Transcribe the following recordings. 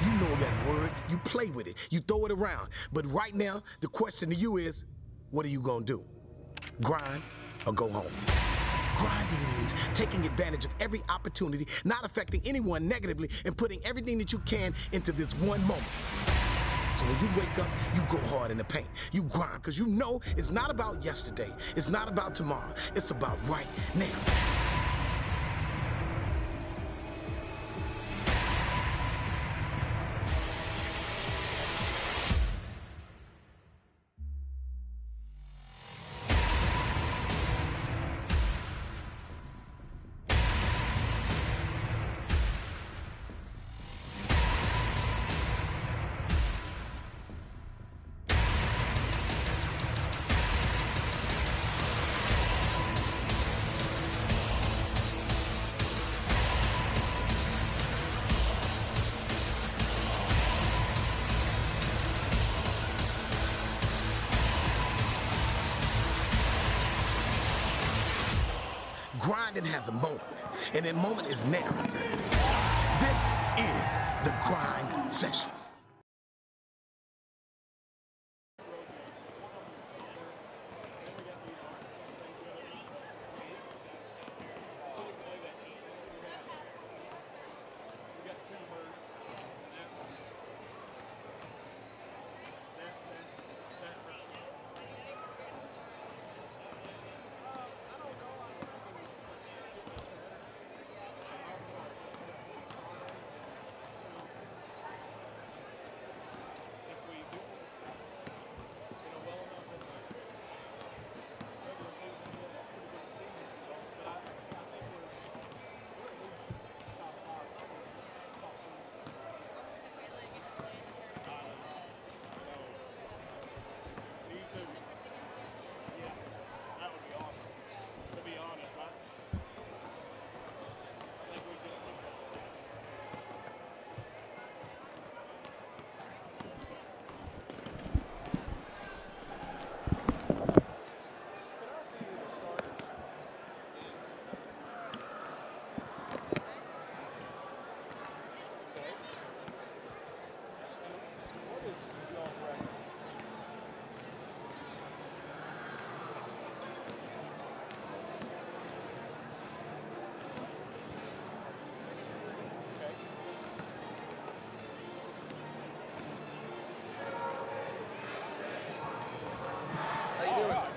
You know that word. You play with it. You throw it around. But right now, the question to you is, what are you going to do? Grind or go home? Grinding means taking advantage of every opportunity, not affecting anyone negatively, and putting everything that you can into this one moment. So when you wake up, you go hard in the paint. You grind, because you know it's not about yesterday. It's not about tomorrow. It's about right now. Grinding has a moment, and that moment is now. This is the grind session.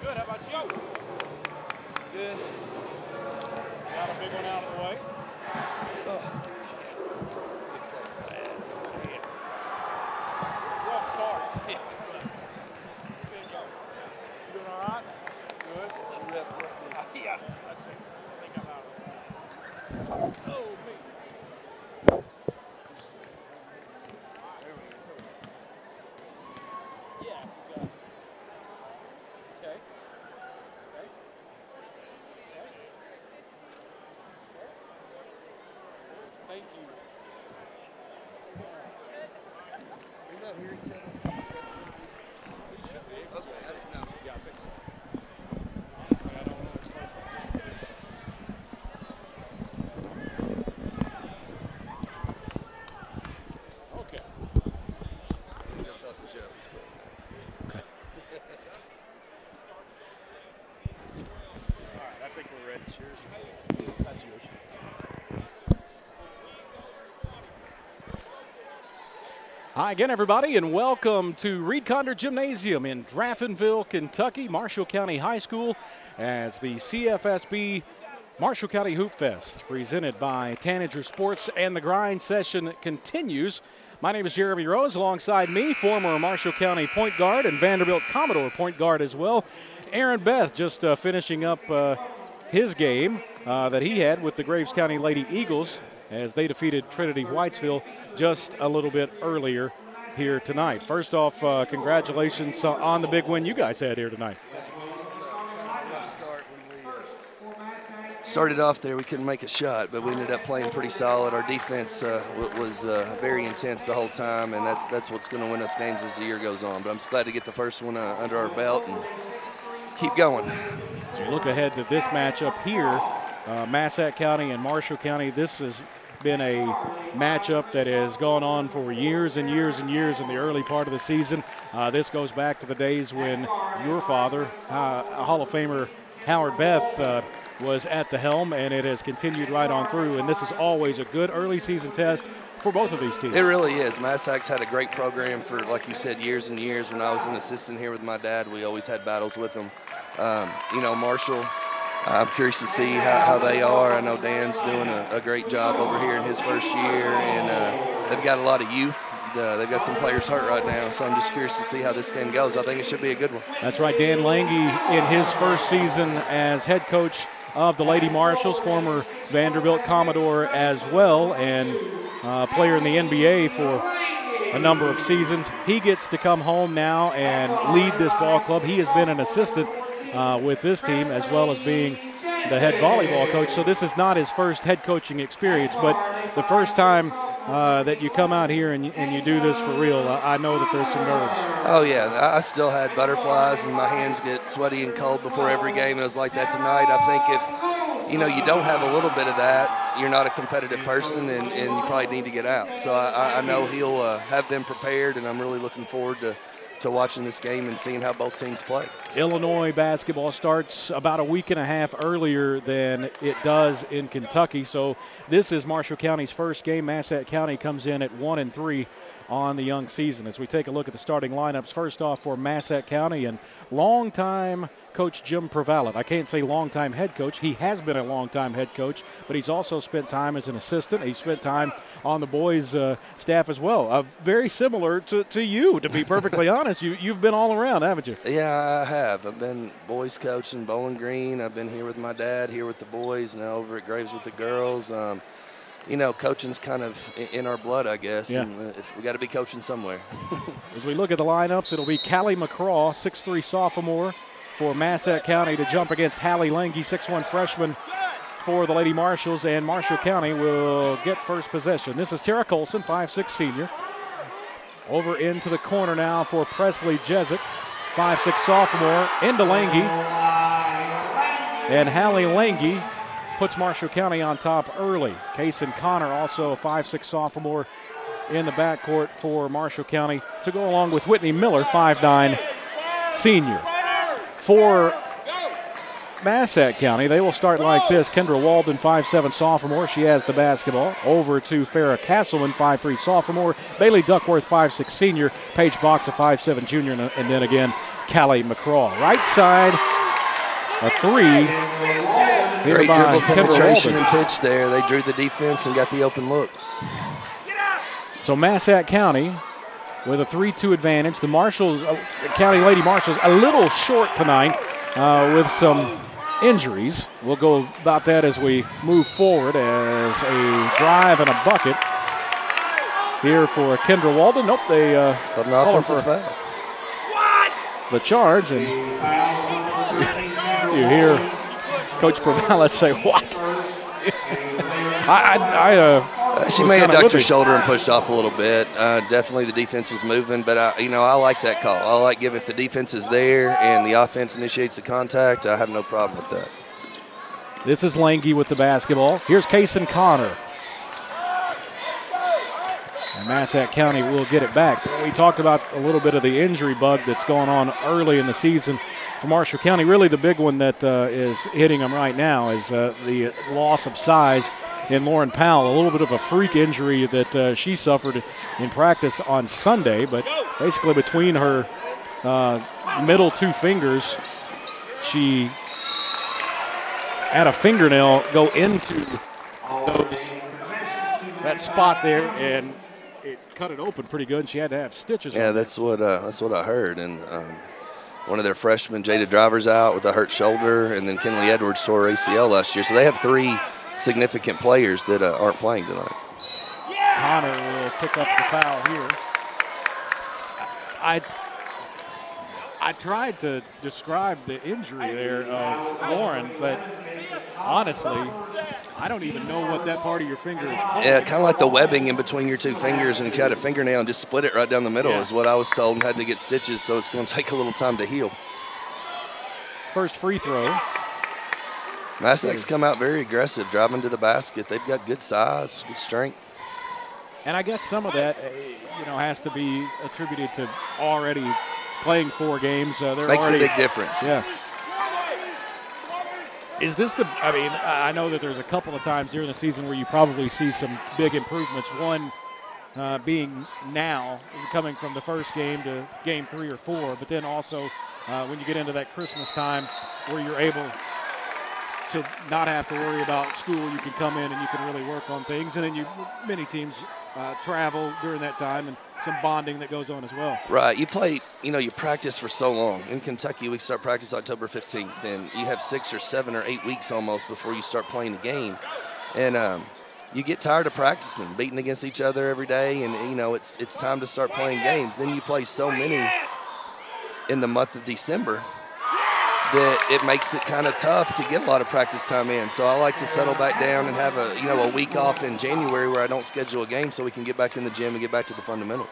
Good, how about you? Good. Got a big one out of the way. Rough start. Yeah. Big go. You doing all right? Good. She repped up. Yeah, I see. I think I'm out. Oh, me. Thank you. We're not hearing each other. We should be. Okay, I didn't know. Yeah, I think so. Honestly, I don't know his first name. Okay. We're going to talk to Joe. Okay. All right, I think we're ready. Cheers. That's yours. Hi again, everybody, and welcome to Reed Conder Gymnasium in Draftonville, Kentucky, Marshall County High School, as the CFSB Marshall County Hoopfest, presented by Tanager Sports, and the grind session continues. My name is Jeremy Rose, alongside me, former Marshall County point guard and Vanderbilt Commodore point guard as well, Aaron Beth, just finishing up his game that he had with the Graves County Lady Eagles as they defeated Trinity Whitesville just a little bit earlier here tonight. First off, congratulations on the big win you guys had here tonight. Started off there, we couldn't make a shot, but we ended up playing pretty solid. Our defense was very intense the whole time, and that's what's going to win us games as the year goes on. But I'm just glad to get the first one under our belt and keep going. As you look ahead to this matchup here, Massac County and Marshall County, this has been a matchup that has gone on for years and years and years in the early part of the season. This goes back to the days when your father, Hall of Famer Howard Beth, was at the helm, and it has continued right on through. And this is always a good early season test for both of these teams. It really is. Massac's had a great program for, like you said, years and years. When I was an assistant here with my dad, we always had battles with them. You know, Marshall, I'm curious to see how they are. I know Dan's doing a great job over here in his first year, and they've got a lot of youth. They've got some players hurt right now, so I'm just curious to see how this game goes. I think it should be a good one. That's right. Dan Lange in his first season as head coach of the Lady Marshalls, former Vanderbilt Commodore as well, and player in the NBA for a number of seasons. He gets to come home now and lead this ball club. He has been an assistant with this team as well as being the head volleyball coach. So this is not his first head coaching experience, but the first time that you come out here and you do this for real, I know that there's some nerves. Oh, yeah. I still had butterflies, and my hands get sweaty and cold before every game. It was like that tonight. I think if, you know, you don't have a little bit of that, you're not a competitive person, and you probably need to get out. So I know he'll have them prepared, and I'm really looking forward to watching this game and seeing how both teams play. Illinois basketball starts about a week and a half earlier than it does in Kentucky. So this is Marshall County's first game. Massac County comes in at 1-3 on the young season. As we take a look at the starting lineups, first off for Massac County, and longtime Coach Jim Prevalet. I can't say longtime head coach. He has been a longtime head coach, but he's also spent time as an assistant. He spent time on the boys' staff as well. Very similar to you, to be perfectly honest. You've been all around, haven't you? Yeah, I have. I've been boys coach in Bowling Green. I've been here with my dad, here with the boys, now over at Graves with the girls. You know, coaching's kind of in our blood, I guess. Yeah. And we got to be coaching somewhere. As we look at the lineups, it'll be Callie McCraw, 6'3" sophomore, for Massac County to jump against Hallie Lange, 6'1" freshman for the Lady Marshalls, and Marshall County will get first possession. This is Tara Colson, 5'6" senior. Over into the corner now for Presley Jezik, 5'6" sophomore, into Lange. And Hallie Lange puts Marshall County on top early. Kaysen Connor, also a 5'6" sophomore, in the backcourt for Marshall County to go along with Whitney Miller, 5'9" senior. For Massac County, they will start like this. Kendra Walden, 5'7" sophomore. She has the basketball. Over to Farrah Castleman, 5'3" sophomore. Bailey Duckworth, 5'6" senior. Paige Box, a 5'7" junior. And then again, Callie McCraw. Right side, a three. Great dribble penetration and pitch there. They drew the defense and got the open look. So Massac County with a 3-2 advantage. The Marshalls, County Lady Marshalls, a little short tonight with some injuries. We'll go about that as we move forward, as a drive and a bucket here for Kendra Walden. Nope, they called an offensive foul. The charge, and you hear Coach Prevalet say, "What?" She may have ducked her shoulder and pushed off a little bit. Definitely the defense was moving, but I like that call. I like if the defense is there and the offense initiates the contact, I have no problem with that. This is Lange with the basketball. Here's Kaysen Connor. And Massac County will get it back. We talked about a little bit of the injury bug that's going on early in the season for Marshall County. Really the big one that is hitting them right now is the loss of size in Lauren Powell. A little bit of a freak injury that she suffered in practice on Sunday, but basically between her middle two fingers, she had a fingernail go into that spot there, and it cut it open pretty good, and she had to have stitches. Yeah, that's what I heard. And one of their freshmen, Jada Driver's out with a hurt shoulder, and then Kinley Edwards tore her ACL last year. So they have three significant players that aren't playing tonight. Connor will pick up the foul here. I tried to describe the injury there of Lauren, but honestly, I don't even know what that part of your finger is called. Yeah, kind of like the webbing in between your two fingers, and if you had a fingernail and just split it right down the middle is what I was told, and had to get stitches, so it's going to take a little time to heal. First free throw Massac's come out very aggressive, driving to the basket. They've got good size, good strength. And I guess some of that, has to be attributed to already playing 4 games. Makes a big difference. Yeah. Is this I know that there's a couple of times during the season where you probably see some big improvements. One being now, coming from the first game to game 3 or 4, but then also when you get into that Christmas time where you're able to not have to worry about school, you can come in and you can really work on things. And then many teams travel during that time, and some bonding that goes on as well. Right. You play, you practice for so long. In Kentucky, we start practice October 15th, and you have 6 or 7 or 8 weeks almost before you start playing a game. And you get tired of practicing, beating against each other every day, and, it's time to start playing games. Then you play so many in the month of December that it makes it kind of tough to get a lot of practice time in. So I like to settle back down and have a week off in January where I don't schedule a game so we can get back in the gym and get back to the fundamentals.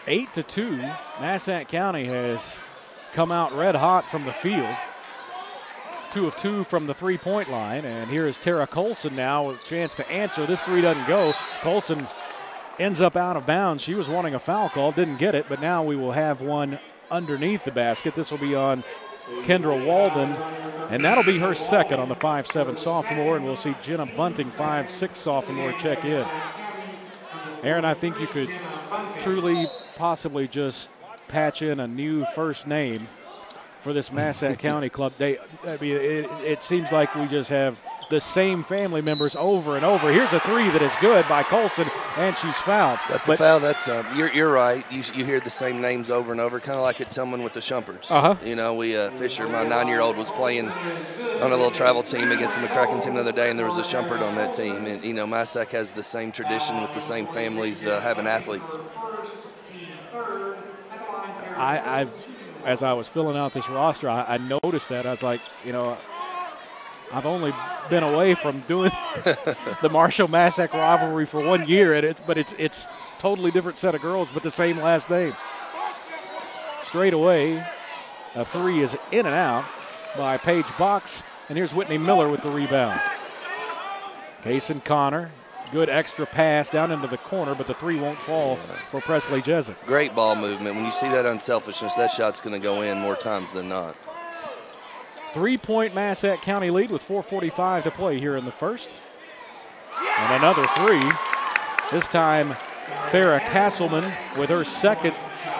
8-2, Massac County has come out red hot from the field. 2 of 2 from the 3-point line, and here is Tara Colson now with a chance to answer. This 3 doesn't go. Colson ends up out of bounds. She was wanting a foul call, didn't get it, but now we will have one underneath the basket. This will be on Kendra Walden, and that'll be her second on the 5'7" sophomore, and we'll see Jenna Bunting, 5'6" sophomore, check in. Aaron, I think you could truly possibly just patch in a new first name for this Massac County club. It seems like we just have the same family members over and over. Here's a 3 that is good by Colson, and she's fouled. You're right. You hear the same names over and over, kind of like at Tillman with the Shumperts. Fisher, my 9-year-old, was playing on a little travel team against the McCracken team the other day, and there was a Shumpert on that team. And, Massac has the same tradition with the same families having athletes. As I was filling out this roster, I noticed that. I was like, I've only been away from doing the Marshall-Massac rivalry for 1 year, but it's totally different set of girls, but the same last names. Straight away, a 3 is in and out by Paige Box, and here's Whitney Miller with the rebound. Kaysen Connor. Good extra pass down into the corner, but the 3 won't fall for Presley Jessup. Great ball movement. When you see that unselfishness, that shot's going to go in more times than not. 3-point Massac County lead with 4:45 to play here in the first. And another 3. This time, Farrah Castleman with her second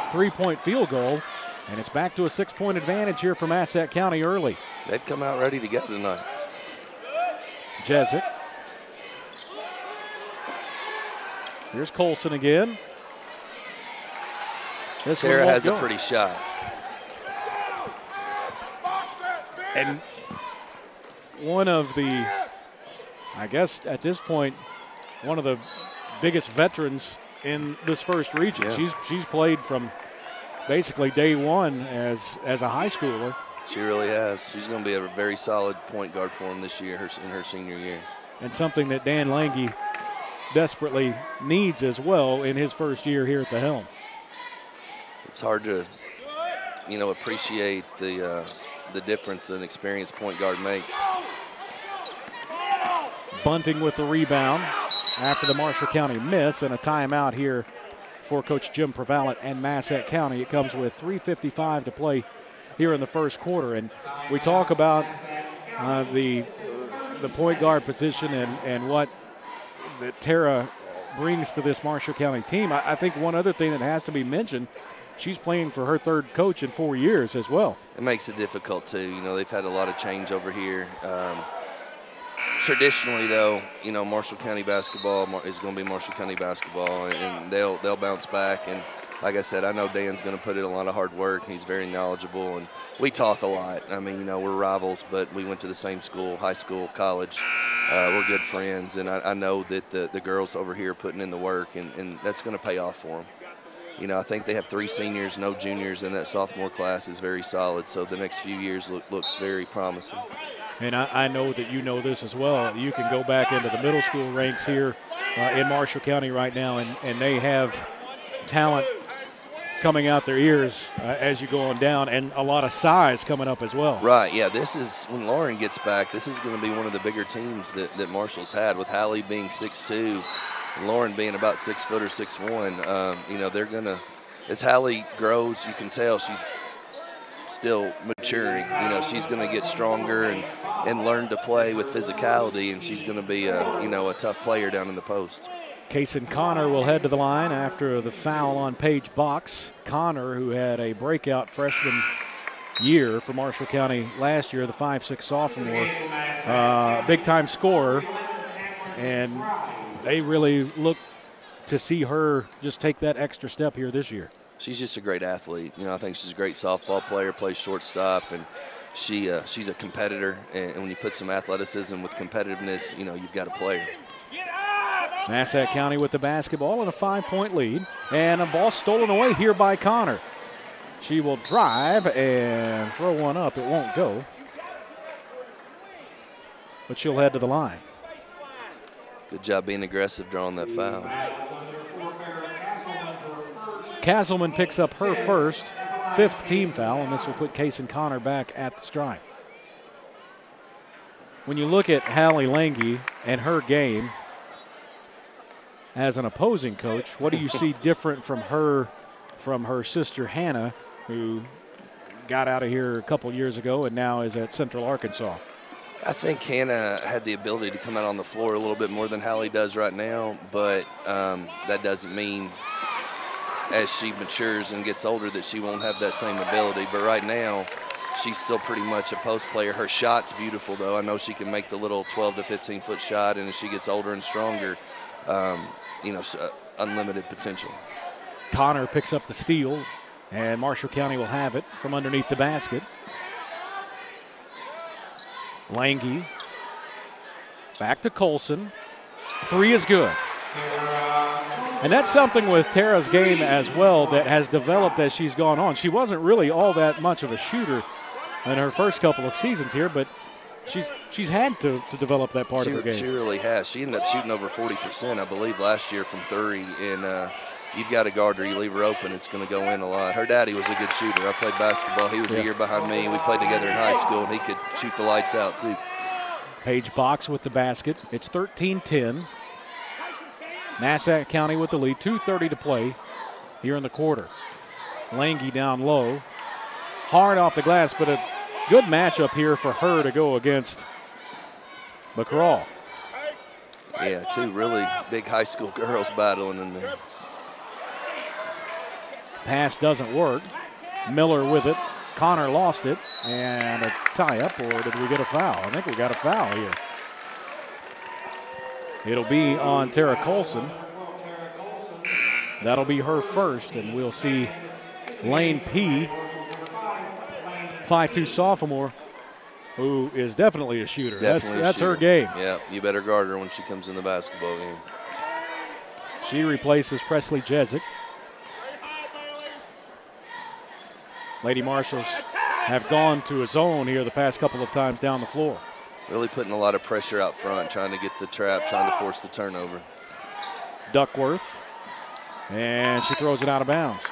3-point field goal. And it's back to a 6-point advantage here for Massac County early. They've come out ready to go tonight. Jessup. Here's Colson again. Tara has a pretty shot. And one of the, I guess at this point, one of the biggest veterans in this first region. Yeah. She's played from basically day one as a high schooler. She really has. She's going to be a very solid point guard for him this year, in her senior year. And something that Dan Lange desperately needs as well in his first year here at the helm. It's hard to, appreciate the difference an experienced point guard makes. Bunting with the rebound after the Marshall County miss, and a timeout here for Coach Jim Prevalent and Massac County. It comes with 3:55 to play here in the first quarter. And we talk about the point guard position and what that Tara brings to this Marshall County team. I think one other thing that has to be mentioned, she's playing for her third coach in 4 years as well. It makes it difficult too. They've had a lot of change over here. Traditionally, though, Marshall County basketball is going to be Marshall County basketball, and they'll bounce back. And like I said, I know Dan's going to put in a lot of hard work. He's very knowledgeable, and we talk a lot. I mean, we're rivals, but we went to the same school, high school, college. We're good friends, and I know that the girls over here are putting in the work, and that's going to pay off for them. I think they have 3 seniors, no juniors, and that sophomore class is very solid. So the next few years looks very promising. And I know that you know this as well. You can go back into the middle school ranks here in Marshall County right now, and they have talent coming out their ears as you go on down, and a lot of size coming up as well. Right, yeah, this is, when Lauren gets back, this is going to be one of the bigger teams that Marshall's had, with Hallie being 6'2", and Lauren being about 6 foot or 6'1". You know, they're going to, as Hallie grows, you can tell she's still maturing. You know, she's going to get stronger and learn to play with physicality, and she's going to be a tough player down in the post. Kaysen Connor will head to the line after the foul on Paige Box. Connor, who had a breakout freshman year for Marshall County last year, the 5'6" sophomore, big-time scorer, and they really look to see her just take that extra step here this year. She's just a great athlete. You know, I think she's a great softball player, plays shortstop, and she's a competitor. And when you put some athleticism with competitiveness, you know, you've got a player. Massac County with the basketball and a 5-point lead. And a ball stolen away here by Connor. She will drive and throw one up. It won't go. But she'll head to the line. Good job being aggressive, drawing that foul. Castleman picks up her first, 5th team foul, and this will put Kaysen Connor back at the stripe. When you look at Hallie Lange and her game as an opposing coach, what do you see different from her sister Hannah, who got out of here a couple years ago and now is at Central Arkansas? I think Hannah had the ability to come out on the floor a little bit more than Hallie does right now, but that doesn't mean as she matures and gets older that she won't have that same ability. But right now, she's still pretty much a post player. Her shot's beautiful, though. I know she can make the little 12 to 15-foot shot, and as she gets older and stronger, you know, unlimited potential. Connor picks up the steal, and Marshall County will have it from underneath the basket. Lange back to Colson. 3 is good. And that's something with Tara's game as well that has developed as she's gone on. She wasn't really all that much of a shooter in her first couple of seasons here, but she's had to develop that part of her game. She really has. She ended up shooting over 40%, I believe, last year from 3, and you've got to guard her. You leave her open, it's going to go in a lot. Her daddy was a good shooter. I played basketball. He was a year behind me. We played together in high school, and he could shoot the lights out, too. Paige Box with the basket. It's 13-10. Massac County with the lead. 2:30 to play here in the quarter. Lange down low. Hard off the glass, but a good matchup here for her to go against McCraw. Yeah, 2 really big high school girls battling in there. Pass doesn't work. Miller with it. Connor lost it. And a tie-up, or did we get a foul? I think we got a foul here. It'll be on Tara Colson. That'll be her first, and we'll see Lane P., 5'2" sophomore, who is definitely a shooter. That's her game. Yeah, you better guard her when she comes in the basketball game. She replaces Presley Jezik. Lady Marshalls have gone to a zone here the past couple of times down the floor. Really putting a lot of pressure out front, trying to get the trap, trying to force the turnover. Duckworth, and she throws it out of bounds.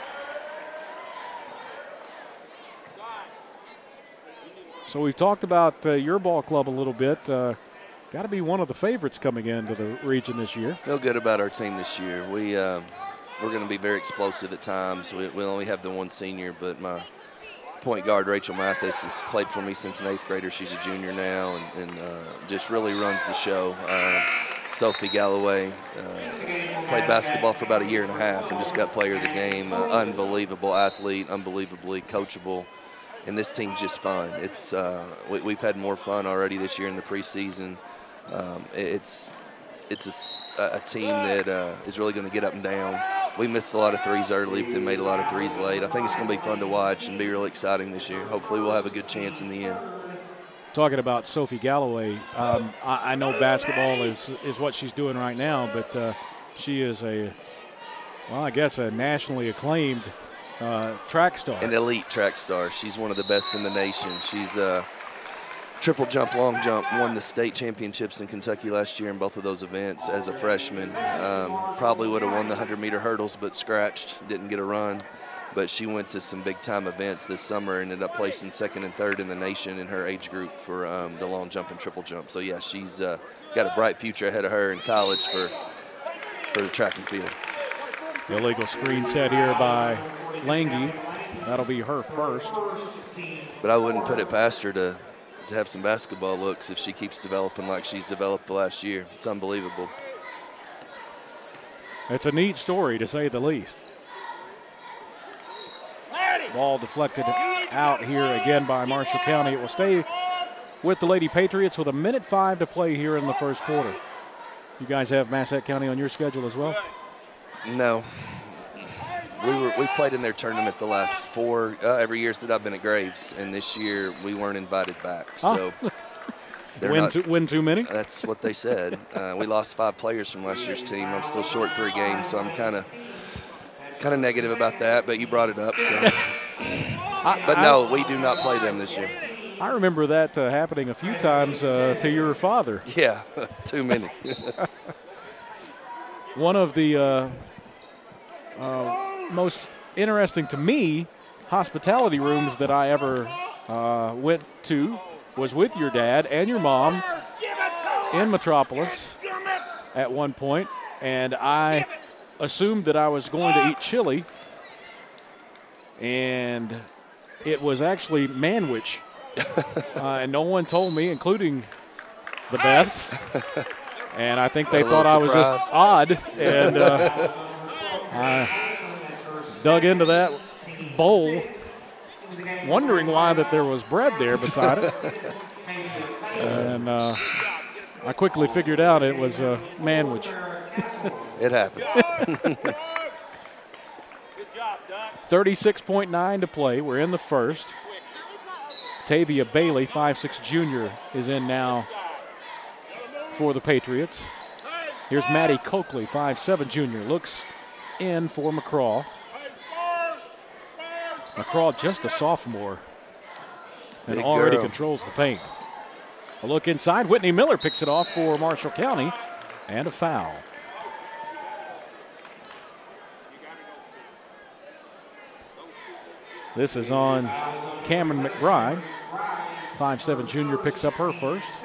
So we've talked about your ball club a little bit. Got to be one of the favorites coming into the region this year. Feel good about our team this year. We're going to be very explosive at times. We only have the 1 senior, but my point guard, Rachel Mathis, has played for me since an 8th grader. She's a junior now and just really runs the show. Sophie Galloway played basketball for about 1.5 years and just got player of the game. Unbelievable athlete, unbelievably coachable. And this team's just fun. It's we've had more fun already this year in the preseason. It's a team that is really going to get up and down. We missed a lot of threes early, but then made a lot of threes late. I think it's going to be fun to watch and be really exciting this year. Hopefully we'll have a good chance in the end. Talking about Sophie Galloway, I know basketball is what she's doing right now, but she is I guess a nationally acclaimed track star. An elite track star. She's one of the best in the nation. She's triple jump, long jump, won the state championships in Kentucky last year in both of those events as a freshman. Probably would have won the 100-meter hurdles, but scratched, didn't get a run. but she went to some big-time events this summer and ended up placing 2nd and 3rd in the nation in her age group for the long jump and triple jump. So, yeah, she's got a bright future ahead of her in college for the track and field. Illegal screen set here by Lange. That'll be her first. But I wouldn't put it past her to have some basketball looks if she keeps developing like she's developed the last year. It's unbelievable. It's a neat story, to say the least. Ball deflected out here again by Marshall County. It will stay with the Lady Patriots with 1:05 to play here in the first quarter. You guys have Massac County on your schedule as well? No. We've played in their tournament the last 4 every year that I've been at Graves, and this year we weren't invited back. So win too many? That's what they said. We lost 5 players from last year's team. I'm still short 3 games, so I'm kind of negative about that. But you brought it up, so. But no, we do not play them this year. I remember that happening a few times to your father. Yeah, too many. One of the most interesting to me hospitality rooms that I ever went to was with your dad and your mom in Metropolis at one point, and I assumed that I was going to eat chili, and it was actually manwich. And no one told me, including the Beths. And I think they thought I was just odd. And I dug into that bowl, wondering why that there was bread there beside it. And I quickly figured out it was a manwich. It happens. 36.9 to play. We're in the first. Tavia Bailey, 5'6" junior, is in now for the Patriots. Here's Maddie Coakley, 5'7" junior, looks in for McCraw. McCraw just a sophomore and Big already girl. controls the paint. A look inside. Whitney Miller picks it off for Marshall County, and a foul. This is on Cameron McBride. 5'7" junior picks up her first.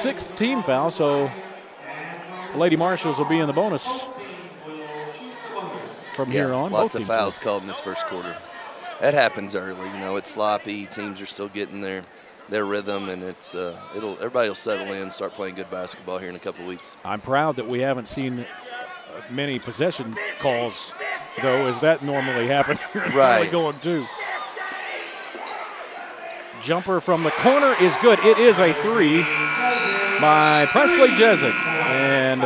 6th team foul, so Lady Marshalls will be in the bonus from here on. Lots of fouls called in this first quarter. That happens early. You know, it's sloppy. Teams are still getting their rhythm, and it's everybody will settle in and start playing good basketball here in a couple weeks. I'm proud that we haven't seen many possession calls, though, as that normally happens. Right. Going to. Jumper from the corner is good. It is a 3 by Presley Jezik. And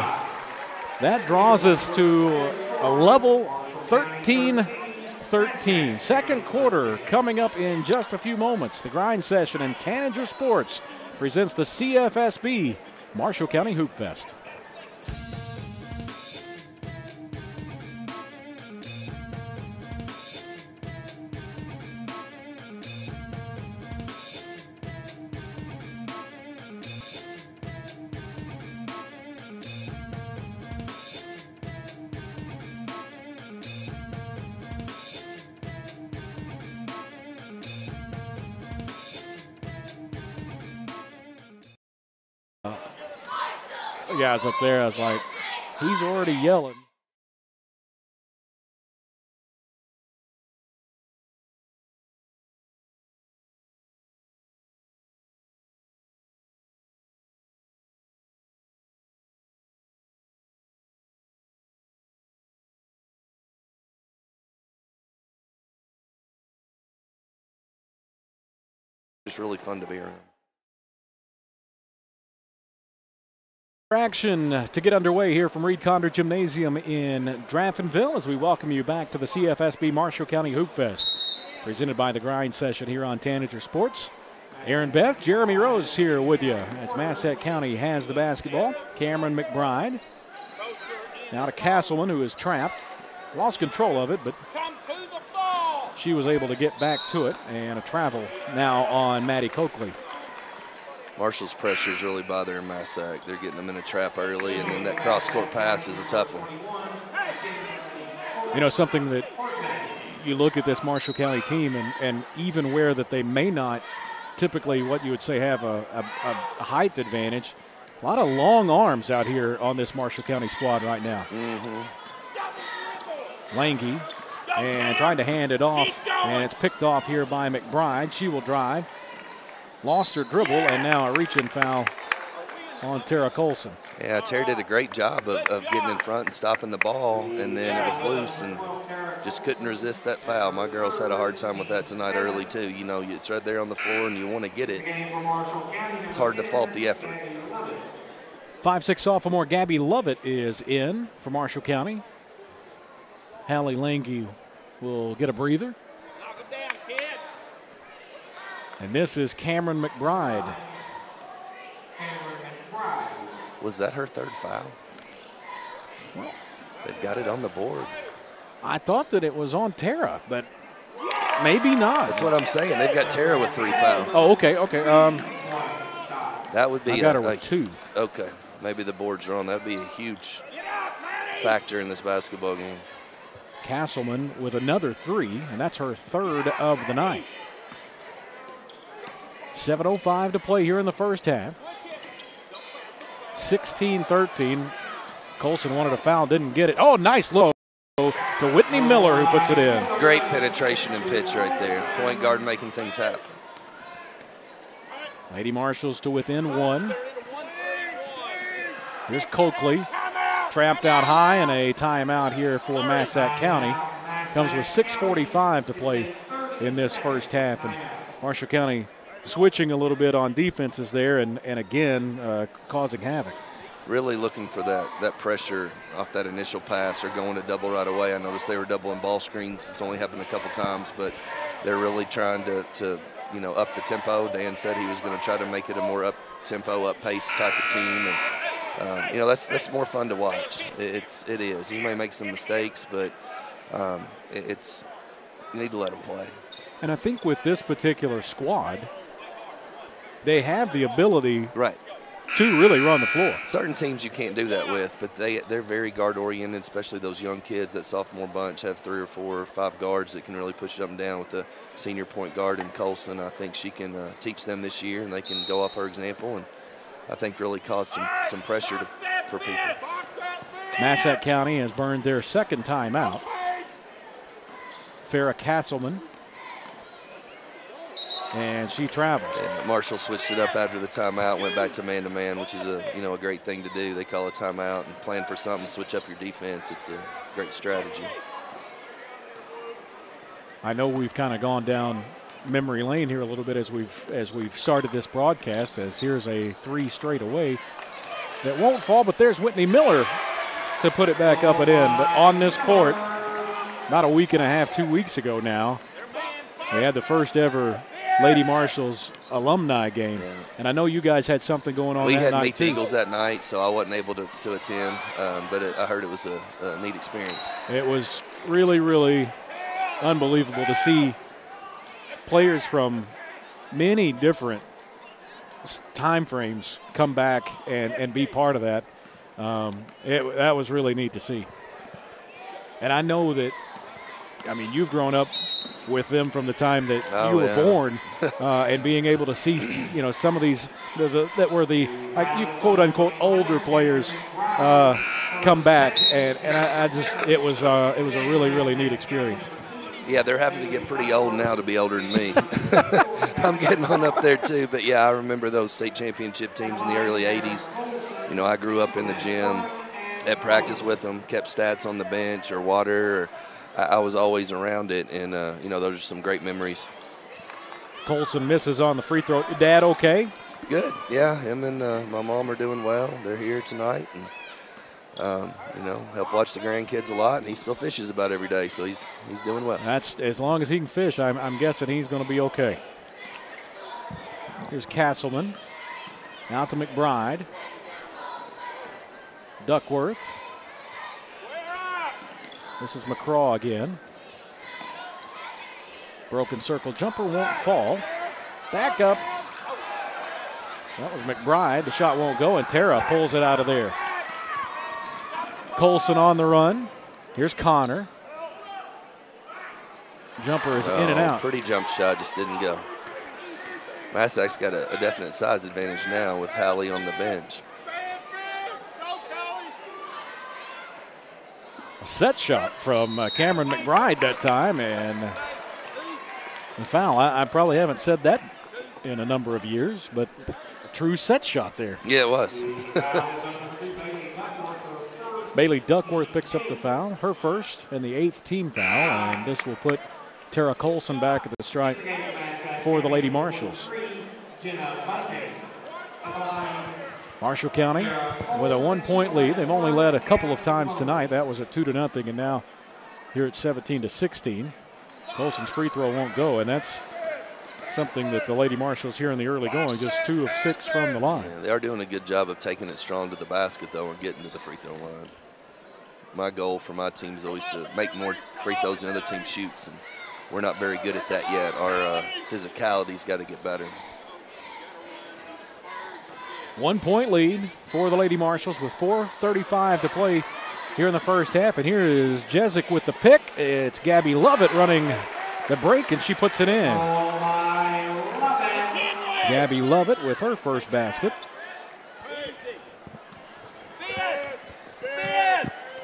that draws us to a level 13-13. Second quarter coming up in just a few moments. The grind session in Tanager Sports presents the CFSB Marshall County Hoop Fest. Guys up there, I was like, he's already yelling. It's really fun to be around. Action to get underway here from Reed Condor Gymnasium in Draftonville as we welcome you back to the CFSB Marshall County Hoop Fest, presented by the grind session here on Tanager Sports. Aaron Beth, Jeremy Rose here with you as Massac County has the basketball. Cameron McBride now to Castleman, who is trapped, lost control of it, but she was able to get back to it, and a travel now on Maddie Coakley. Marshall's pressure is really bothering Massac. They're getting them in a trap early, and then that cross-court pass is a tough one. You know, something that you look at this Marshall County team, and even where that they may not typically what you would say have a height advantage, a lot of long arms out here on this Marshall County squad right now. Lange, and trying to hand it off, and it's picked off here by McBride. She will drive. Lost her dribble, and now a reach-in foul on Tara Colson. Yeah, Tara did a great job of getting in front and stopping the ball, and then it was loose and just couldn't resist that foul. My girls had a hard time with that tonight early, too. You know, it's right there on the floor, and you want to get it. It's hard to fault the effort. 5'6" sophomore Gabby Lovett is in for Marshall County. Hallie Lange will get a breather. And this is Cameron McBride. Was that her third foul? Well, they've got it on the board. I thought that it was on Tara, but maybe not. That's what I'm saying. They've got Tara with 3 fouls. Oh, okay. That would be I got her with 2. Okay, maybe the boards are on. That would be a huge factor in this basketball game. Castleman with another 3, and that's her 3rd of the night. 7:05 to play here in the first half. 16-13. Colson wanted a foul, didn't get it. Oh, nice look to Whitney Miller, who puts it in. Great penetration and pitch right there. Point guard making things happen. Lady Marshalls to within 1. Here's Coakley, trapped out high, and a timeout here for Massac County. Comes with 6:45 to play in this first half, and Marshall County switching a little bit on defenses there, and again causing havoc. Really looking for that pressure off that initial pass or going to double right away. I noticed they were doubling ball screens. It's only happened a couple times, but they're really trying to up the tempo. Dan said he was going to try to make it a more up-tempo, up-pace type of team, and that's more fun to watch. It is. You may make some mistakes, but you need to let them play. And I think with this particular squad, they have the ability to really run the floor. Certain teams you can't do that with, but they're very guard-oriented, especially those young kids. That sophomore bunch have 3 or 4 or 5 guards that can really push it up and down with the senior point guard in Colson. I think she can teach them this year, and they can go off her example and I think really cause some pressure for people. Massac County has burned their 2nd timeout. Farrah Castleman. And she travels. Yeah, Marshall switched it up after the timeout, went back to man-to-man, which is a great thing to do. They call a timeout and plan for something, switch up your defense. It's a great strategy. I know we've kind of gone down memory lane here a little bit as we've started this broadcast, as here's a 3 straight away that won't fall, but there's Whitney Miller to put it back up and in. But on this court, about a week and a half, 2 weeks ago now, they had the first ever Lady Marshalls alumni game, and I know you guys had something going on. We that had night Meet the too. Eagles that night, so I wasn't able to attend, but I heard it was a neat experience. It was really, really unbelievable to see players from many different time frames come back and be part of that. That was really neat to see. And I know that, I mean, you've grown up with them from the time that you were born, and being able to see, some of these that were the quote unquote older players come back, and it was a really, really neat experience. Yeah, they're having to get pretty old now to be older than me. I'm getting on up there too, but yeah, I remember those state championship teams in the early 80s. I grew up in the gym, at practice with them, kept stats on the bench or water, or I was always around it, and those are some great memories. Colson misses on the free throw. Dad okay? Good, yeah. Him and my mom are doing well. They're here tonight, and help watch the grandkids a lot, and he still fishes about every day, so he's doing well. That's as long as he can fish. I'm guessing he's going to be okay. Here's Castleman, out to McBride, Duckworth. This is McCraw again. Broken circle jumper won't fall. Back up. That was McBride. The shot won't go, and Tara pulls it out of there. Colson on the run. Here's Connor. Jumper is in and out. Pretty jump shot, just didn't go. Massac's got a definite size advantage now with Hallie on the bench. A set shot from Cameron McBride that time, and the foul. I probably haven't said that in a number of years, but a true set shot there. Yeah, it was. Bailey Duckworth picks up the foul, her first and the 8th team foul, and this will put Tara Colson back at the strike for the Lady Marshals. Marshall County with a 1-point lead. They've only led a couple of times tonight. That was at 2-0, and now here at 17-16. Colson's free throw won't go, and that's something that the Lady Marshals here in the early going, just 2 of 6 from the line. Yeah, they are doing a good job of taking it strong to the basket, though, and getting to the free throw line. My goal for my team is always to make more free throws than other team shoots, and we're not very good at that yet. Our physicality's got to get better. 1-point lead for the Lady Marshals with 4:35 to play here in the first half. And here is Jezik with the pick. It's Gabby Lovett running the break, and she puts it in. Gabby Lovett with her first basket.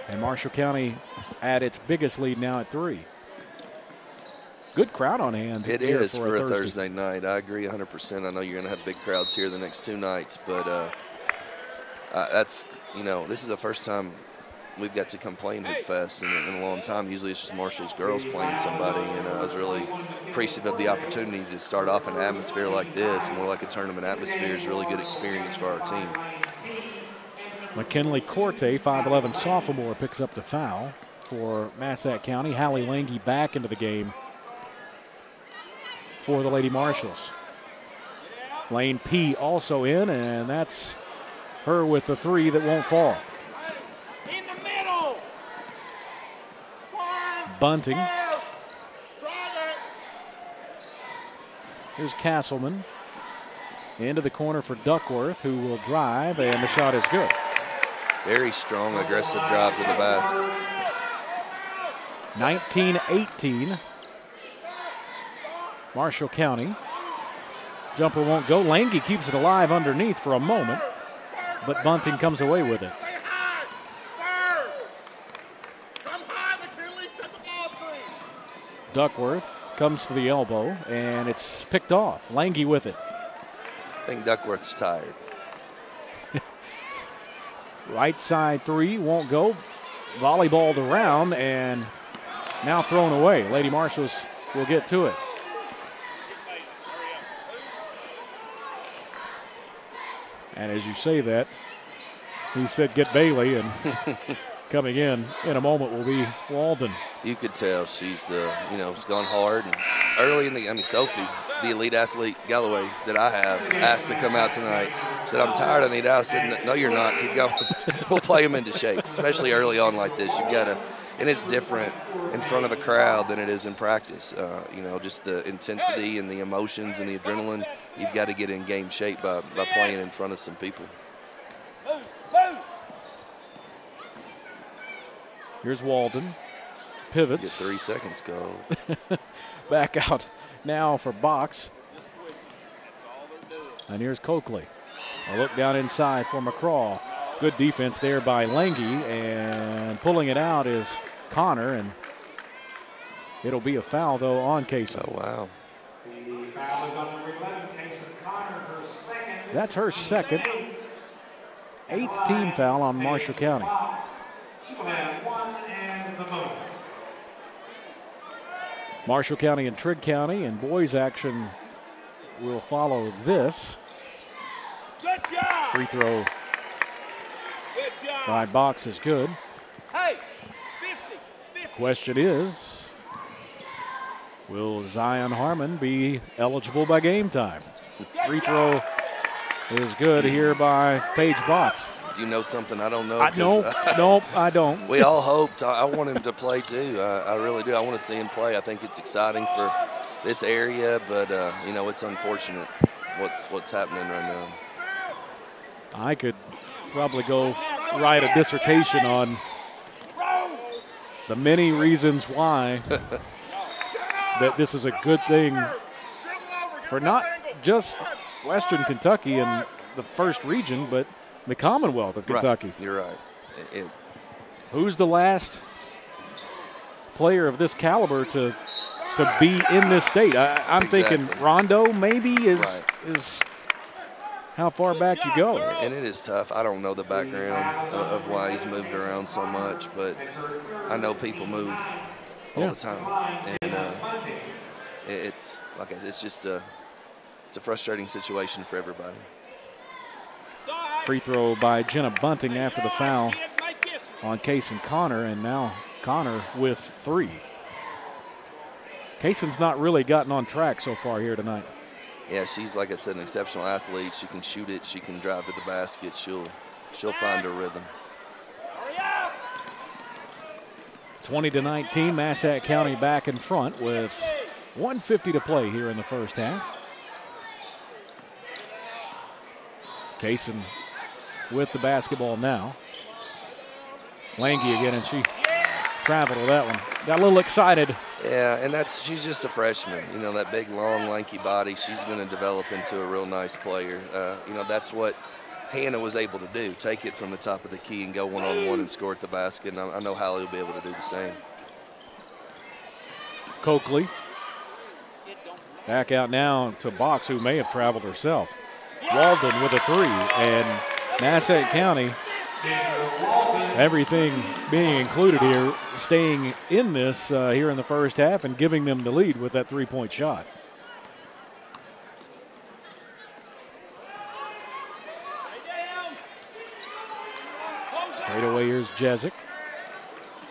And Marshall County at its biggest lead now at 3. Good crowd on hand. It is for a Thursday night. I agree 100%. I know you're going to have big crowds here the next 2 nights, but that's, this is the first time we've got to come play in Hoopfest in a long time. Usually it's just Marshall's girls playing somebody, and I was really appreciative of the opportunity to start off in an atmosphere like this, more like a tournament atmosphere. Is a really good experience for our team. McKinley Corte, 5'11" sophomore, picks up the foul for Massac County. Hallie Lange back into the game for the Lady Marshals. Lane P also in, and that's her with the 3 that won't fall. In the middle. Bunting. Here's Castleman. Into the corner for Duckworth, who will drive, and the shot is good. Very strong, aggressive drive to the basket. 19-18. Marshall County. Jumper won't go. Lange keeps it alive underneath for a moment, but Bunting comes away with it. Duckworth comes to the elbow, and it's picked off. Lange with it. I think Duckworth's tired. Right side 3 won't go. Volleyballed around and now thrown away. Lady Marshals will get to it. And as you say that, he said get Bailey, and coming in a moment will be Walden. You could tell she's, has gone hard. And early in Sophie, the elite athlete Galloway that I have, asked to come out tonight. Said, I'm tired, I need out. I said, no, you're not. Keep going. We'll play them into shape, especially early on like this. You've got to, and it's different in front of a crowd than it is in practice. Just the intensity and the emotions and the adrenaline. You've got to get in game shape by playing in front of some people. Here's Walden. Pivots. Get 3 seconds go. Back out now for Box. And here's Coakley. A look down inside for McCraw. Good defense there by Lange, and pulling it out is Connor, and it'll be a foul, though, on Casey. Oh, wow. The foul is on number 11, Casey Connor, her second. That's her second. 8th team foul on Marshall County. She will have 1 and the bonus. Marshall County and Trigg County, and boys action will follow this. Good job. Free throw Good job. by Box is good. Hey, 50. Question is, will Zion Harmon be eligible by game time? Free throw is good here by Paige Box. Do you know something I don't know? Nope, I don't. We all hoped. I want him to play too. I really do. I want to see him play. I think it's exciting for this area, but it's unfortunate what's happening right now. I could probably go write a dissertation on the many reasons why that this is a good thing for not just Western Kentucky and the first region, but the Commonwealth of Kentucky. Right. You're right. Who's the last player of this caliber to be in this state? I'm thinking Rondo maybe is how far back you go. And it is tough. I don't know the background of why he's moved around so much, but I know people move all the time. And it's like I said, it's just it's a frustrating situation for everybody. Free throw by Jenna Bunting after the foul on Kaysen Connor, and now Connor with 3. Kaysen's not really gotten on track so far here tonight. Yeah, she's, like I said, an exceptional athlete. She can shoot it. She can drive to the basket. She'll find her rhythm. 20-19, Massac County back in front with 1:50 to play here in the first half. Kaysen with the basketball now. Lange again, and she traveled with that one. Got a little excited. Yeah, and she's just a freshman. You know, that big, long, lanky body, she's going to develop into a real nice player. You know, that's what Hannah was able to do, take it from the top of the key and go one-on-one and score at the basket, and I know Hallie will be able to do the same. Coakley back out now to Box, who may have traveled herself. Walden with a 3, and Massac County, everything being included here, staying in this here in the first half and giving them the lead with that 3-point shot. Straight away, here's Jezik.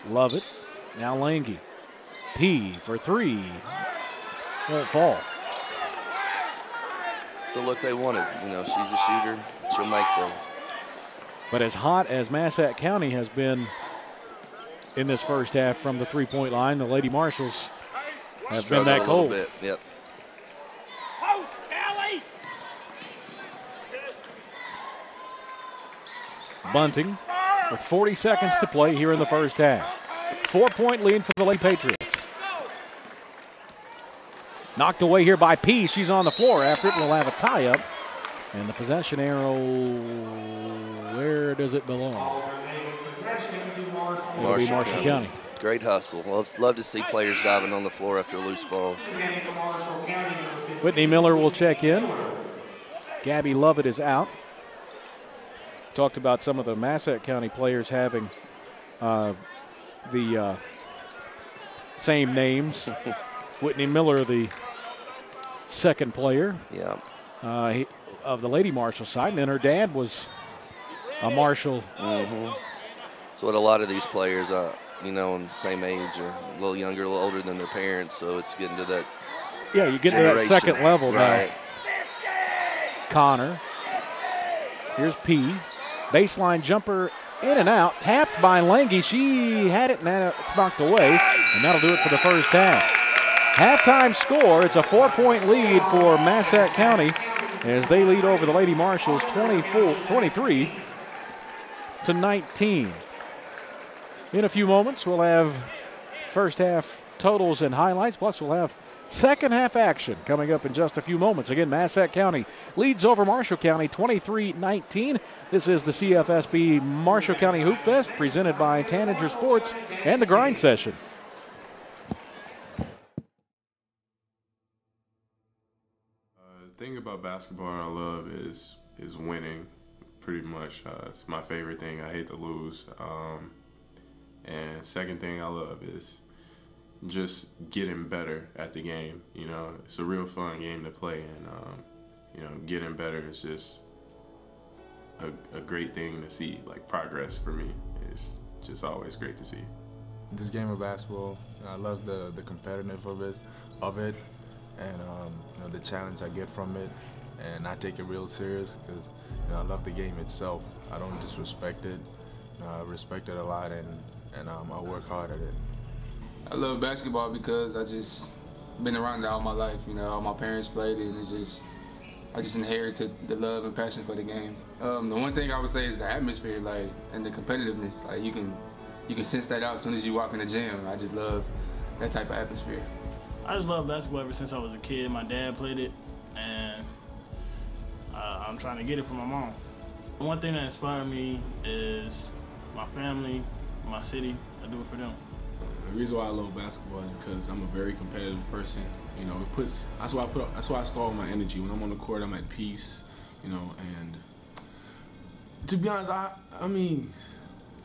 Love it. Now Lange. P for 3. Won't fall. It's the look they wanted. You know, she's a shooter. She'll make them. But as hot as Massac County has been in this first half from the 3-point line, the Lady Marshals have been that cold. A little bit. Yep. Bunting with 40 seconds to play here in the first half. 4-point lead for the Lady Patriots. Knocked away here by P. She's on the floor after it. We'll have a tie-up. And the possession arrow, where does it belong? Marshall County. Great hustle. Love to see players diving on the floor after loose balls. Whitney Miller will check in. Gabby Lovett is out. Talked about some of the Massac County players having the same names. Whitney Miller, the second player. Yeah. Of the Lady Marshall side, and then her dad was a Marshall. So what a lot of these players, you know, in the same age or a little younger, a little older than their parents, so it's getting to that. Yeah, you get to that second level now. Connor. Here's P. Baseline jumper in and out, tapped by Lange. She had it, and it's knocked away, and that'll do it for the first half. Halftime score, it's a 4-point lead for Massac County as they lead over the Lady Marshals 23-19. In a few moments, we'll have first half totals and highlights, plus we'll have second half action coming up in just a few moments. Again, Massac County leads over Marshall County 23-19. This is the CFSB Marshall County Hoopfest presented by Tanager Sports and the Grind Session. The thing about basketball I love is winning, pretty much. It's my favorite thing. I hate to lose. And second thing I love is just getting better at the game. You know, it's a real fun game to play, and you know, getting better is just a great thing to see. Like, progress for me is just always great to see. This game of basketball, I love the competitiveness of it, and you know, the challenge I get from it, and I take it real serious because, you know, I love the game itself. I don't disrespect it. You know, I respect it a lot, and I work hard at it. I love basketball because I just been around it all my life. You know, all my parents played it, and I just inherited the love and passion for the game. The one thing I would say is the atmosphere, like, and the competitiveness. Like, you can sense that out as soon as you walk in the gym. I just love that type of atmosphere. I just love basketball ever since I was a kid. My dad played it, and I'm trying to get it from my mom. One thing that inspired me is my family, my city. I do it for them. The reason why I love basketball is because I'm a very competitive person. You know, that's why I store all my energy. When I'm on the court, I'm at peace. You know, and to be honest, I mean,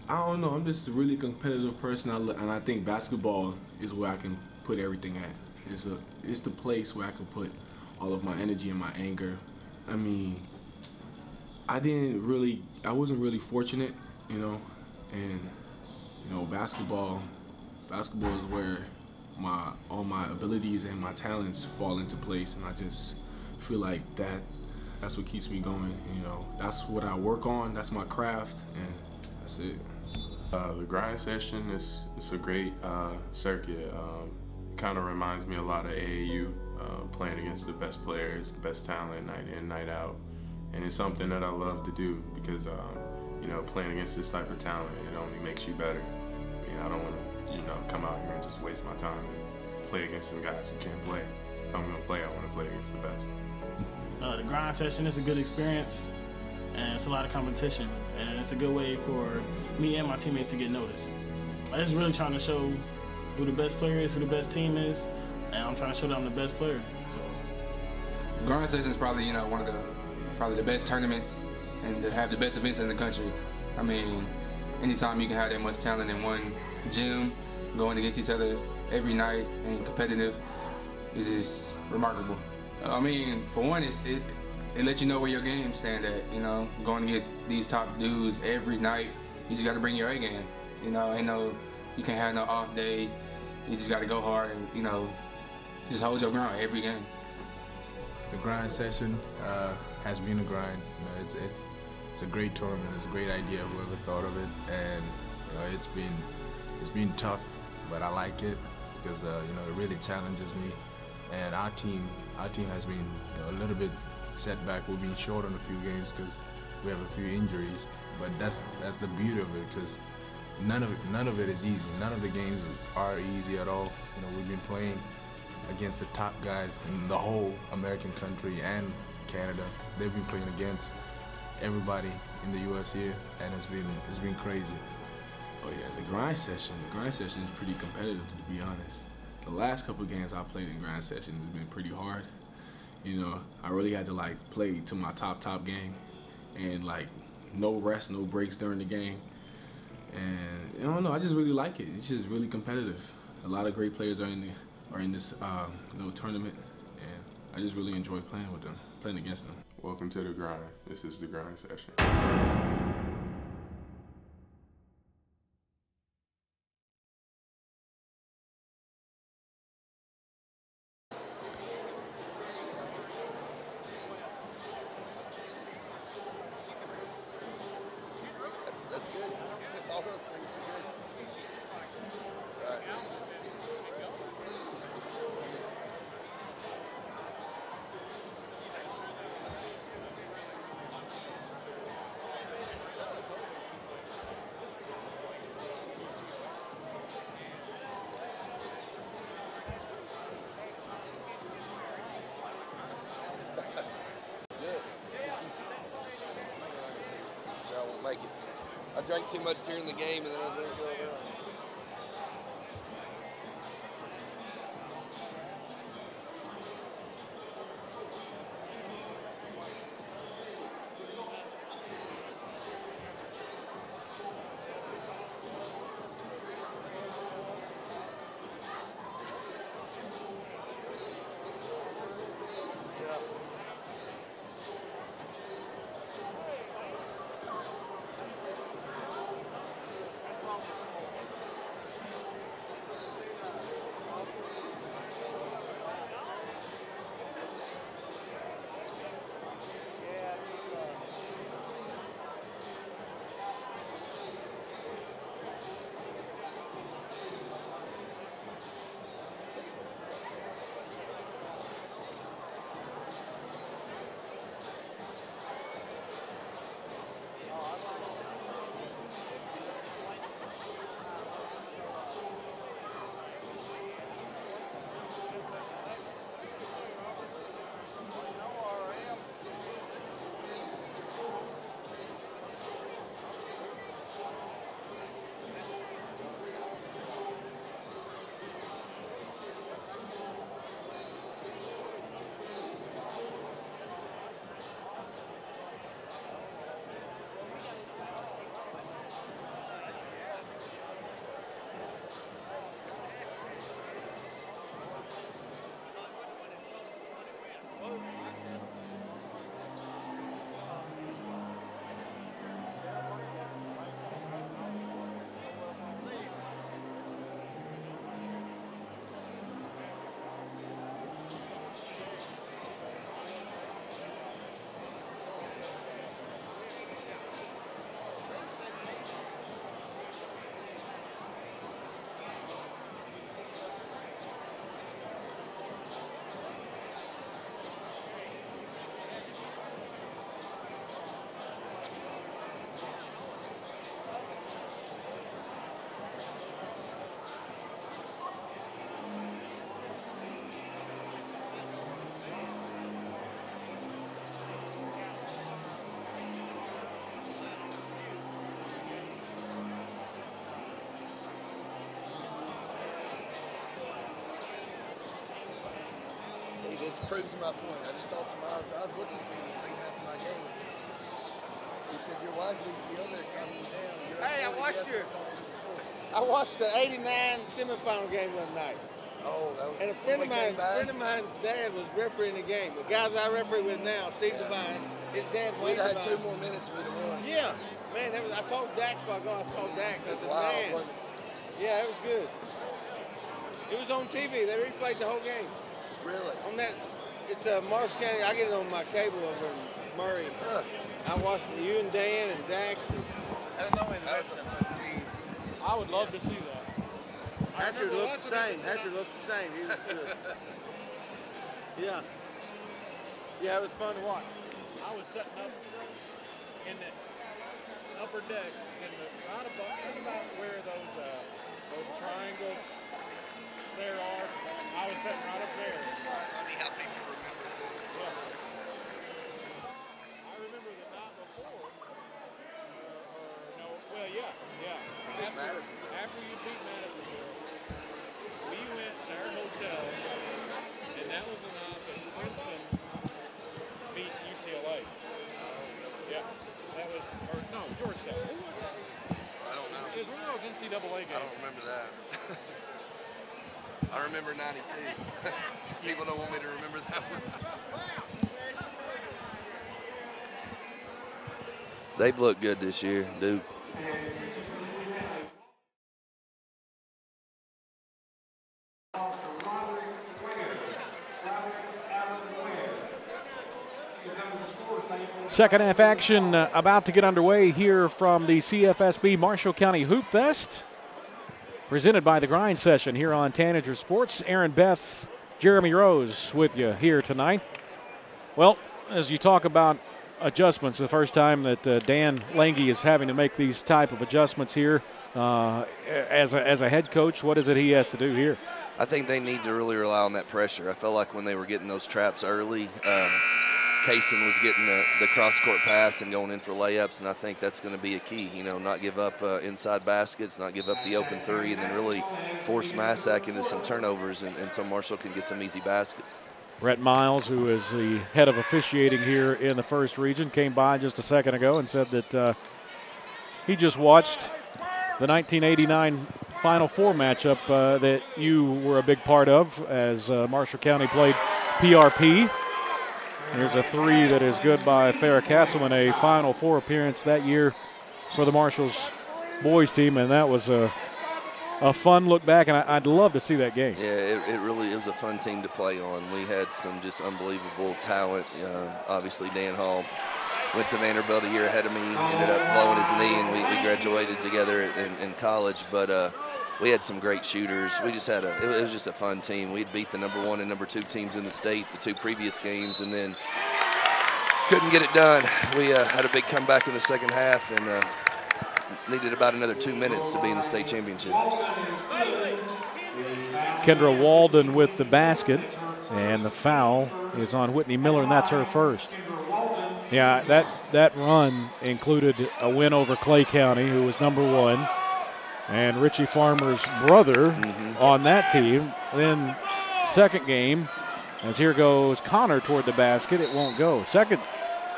I don't know. I'm just a really competitive person, and I think basketball is where I can put everything at. It's the place where I can put all of my energy and my anger. I mean, I wasn't really fortunate, you know, and you know, basketball is where all my abilities and my talents fall into place, and I just feel like that's what keeps me going. You know, that's what I work on. That's my craft, and that's it. The grind session is a great circuit. Kind of reminds me a lot of AAU, playing against the best players, best talent, night in, night out, and it's something that I love to do because you know, playing against this type of talent, it only makes you better. I mean, I don't want to, you know, come out here and just waste my time and play against some guys who can't play. If I'm gonna play, I want to play against the best. The grind session is a good experience, and it's a lot of competition, and it's a good way for me and my teammates to get noticed. I'm just really trying to show who the best player is, who the best team is, and I'm trying to show that I'm the best player. So, the grind session is probably, you know, one of the best tournaments and to have the best events in the country. I mean, anytime you can have that much talent in one gym, going against each other every night and competitive, is just remarkable. I mean, for one, it lets you know where your game stand at. You know, going against these top dudes every night, you just got to bring your A game. You know, you can't have no off day. You just got to go hard and, you know, just hold your ground every game. The grind session has been a grind. You know, it's a great tournament. It's a great idea. Whoever thought of it, and you know, it's been tough, but I like it because you know, it really challenges me. And our team has been, you know, a little bit setback. We've been short on a few games because we have a few injuries. But that's the beauty of it, because none of it is easy. None of the games are easy at all. You know, we've been playing against the top guys in the whole American country and Canada. They've been playing against everybody in the U.S. here, and it's been crazy. Oh yeah, the grind session is pretty competitive, to be honest. The last couple of games I played in grind session has been pretty hard. You know, I really had to like play to my top game, and like no rest, no breaks during the game. And I don't know, I just really like it. It's just really competitive. A lot of great players are in this little tournament, and I just really enjoy playing with them, playing against them. Welcome to the grind. This is the grind session. That's good. All those things are good. Right. I won't make it. I drank too much during the game, and then I didn't go around. See, this proves my point. I just talked to Miles. I was looking for you the second half of my game. He said, your wife needs to be over there calming you down. Hey, I watched the '89 semifinal game one night. Oh, that was. And a friend of mine's dad was refereeing the game. The guys I referee with now, Steve Devine, his dad Wayne We'd had Devine. 2 more minutes with him on. Yeah, man, I told Dax while I go. I saw Dax. I said, man, yeah, it was good. It was on TV. They replayed the whole game. Really? On that, it's Marshall County. I get it on my cable over in Murray. I watched you and Dan and Dax. And I don't know any of the rest of them. I would love to see that. Hatcher looked the same. Hatcher looked the same. He was good. Yeah. Yeah, it was fun to watch. I was setting up in the upper deck, in the right about where those triangles there are. I was sitting right up there. It's funny how people remember things. Yeah. I remember the night before. After you beat Madisonville, we went to our hotel, and that was the night that Princeton beat UCLA. Yeah, that was, or no, Georgetown. Who was that? I don't know. It was one of those NCAA games. I don't remember that. I remember 92. People don't want me to remember that one. They've looked good this year, Duke. Second half action about to get underway here from the CFSB Marshall County Hoopfest, presented by the Grind Session here on Tanager Sports. Aaron Beth, Jeremy Rose with you here tonight. Well, as you talk about adjustments, the first time that Dan Lange is having to make these type of adjustments here as a head coach, what is it he has to do here? I think they need to really rely on that pressure. I felt like when they were getting those traps early, Kaysen was getting the cross-court pass and going in for layups, and I think that's going to be a key. You know, not give up inside baskets, not give up the open three, and then really force Massac into some turnovers, and so Marshall can get some easy baskets. Brett Miles, who is the head of officiating here in the first region, came by just a second ago and said that he just watched the 1989 Final Four matchup that you were a big part of as Marshall County played PRP. Here's a three that is good by Farrah Castleman, a Final Four appearance that year for the Marshall's boys team, and that was a fun look back, and I'd love to see that game. Yeah, it was a fun team to play on. We had some just unbelievable talent. Obviously, Dan Hall went to Vanderbilt a year ahead of me, ended up blowing his knee, and we graduated together in college. But we had some great shooters. We just had it was just a fun team. We'd beat the number 1 and number 2 teams in the state the 2 previous games, and then couldn't get it done. We had a big comeback in the second half, and needed about another 2 minutes to be in the state championship. Kendra Walden with the basket, and the foul is on Whitney Miller, and that's her first. Yeah, that run included a win over Clay County, who was number 1, and Richie Farmer's brother on that team. Then second game, as here goes Connor toward the basket, it won't go. Second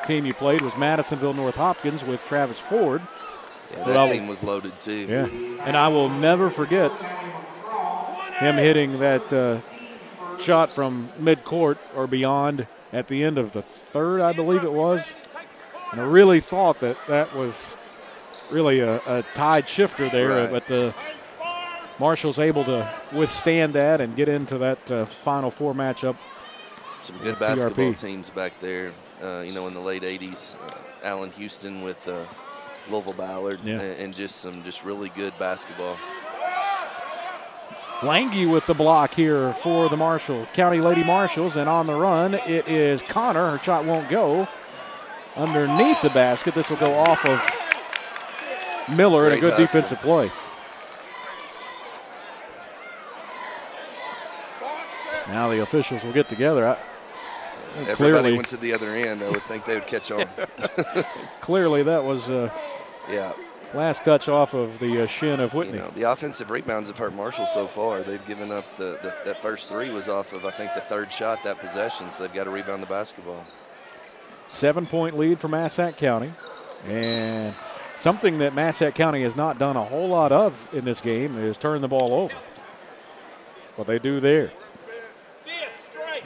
team you played was Madisonville North Hopkins with Travis Ford. Yeah, that team was loaded too. Yeah, and I will never forget him hitting that shot from midcourt or beyond at the end of the third, I believe it was. And I really thought that was really a tide shifter there, right. But Marshall's able to withstand that and get into that Final Four matchup. Some good basketball teams back there, in the late 80s. Allen Houston with Louisville Ballard, and just really good basketball. Lange with the block here for the Marshall County Lady Marshals, and on the run it is Connor. Her shot won't go underneath the basket. This will go off of Miller, and a good defensive play. Now the officials will get together. Everybody clearly went to the other end. I would think they would catch on. Clearly that was yeah. last touch off of the shin of Whitney. You know, the offensive rebounds have hurt Marshall so far. They've given up that first three was off of, I think, the third shot that possession, so they've got to rebound the basketball. 7-point lead for Massac County. And something that Massac County has not done a whole lot of in this game is turn the ball over. What they do there.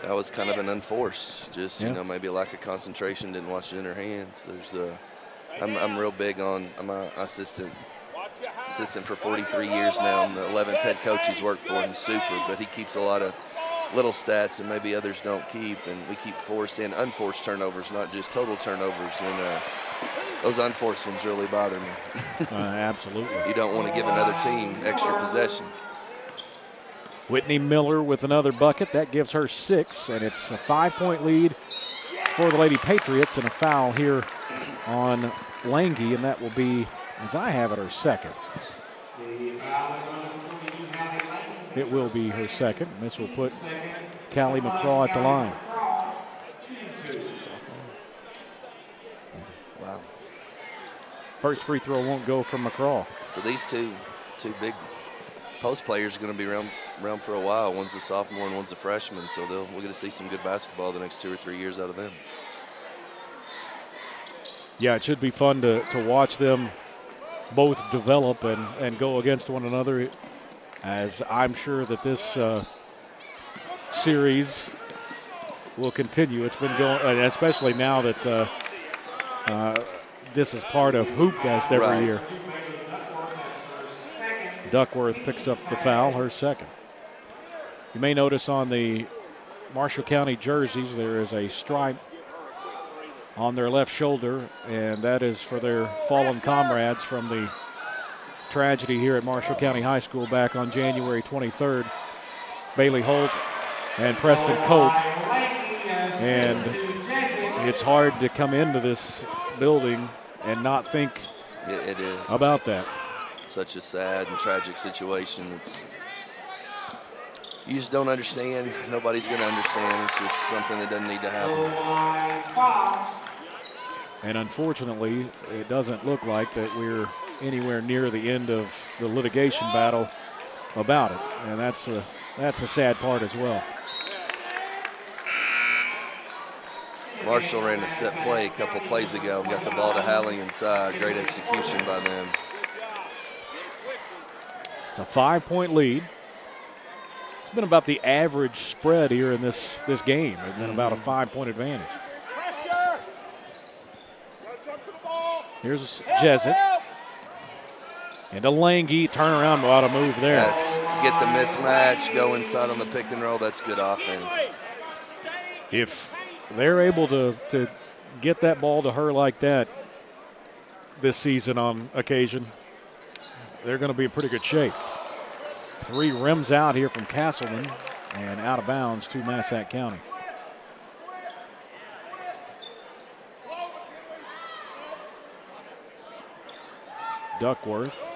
That was kind of an unforced, just, you know, maybe a lack of concentration, didn't watch it in her hands. I'm real big on, I'm an assistant for 43 years now. I'm the 11th head coach he's worked for. He's super, but he keeps a lot of little stats and maybe others don't keep, and we keep forced and unforced turnovers, not just total turnovers, and those unforced ones really bother me. Absolutely. You don't want to give another team extra possessions. Whitney Miller with another bucket. That gives her 6, and it's a 5-point lead for the Lady Patriots, and a foul here on Lange, and that will be, as I have it, her second. It will be her second, and this will put Callie McCraw at the line. Wow. First free throw won't go from McCraw. So these two big post players are going to be around for a while. One's a sophomore and one's a freshman, so we're going to see some good basketball the next 2 or 3 years out of them. Yeah, it should be fun to watch them both develop and go against one another, as I'm sure that this series will continue. It's been going, especially now that this is part of Hoopfest every year. Duckworth picks up the foul, her second. You may notice on the Marshall County jerseys there is a stripe on their left shoulder, and that is for their fallen comrades from the tragedy here at Marshall County High School back on January 23rd. Bailey Holt and Preston Cope. And it's hard to come into this building and not think it is about that. Such a sad and tragic situation. You just don't understand. Nobody's going to understand. It's just something that doesn't need to happen. And unfortunately, it doesn't look like that we're anywhere near the end of the litigation battle about it. And that's a sad part as well. Marshall ran a set play a couple plays ago. Got the ball to Hallie inside. Great execution by them. It's a 5-point lead. It's been about the average spread here in this game. It's been about a 5-point advantage. Here's Jesup. And a Lange turnaround, a lot of move there. Get the mismatch, go inside on the pick and roll. That's good offense. If they're able to get that ball to her like that this season on occasion, they're going to be in pretty good shape. 3 rims out here from Castleman and out of bounds to Massac County. Duckworth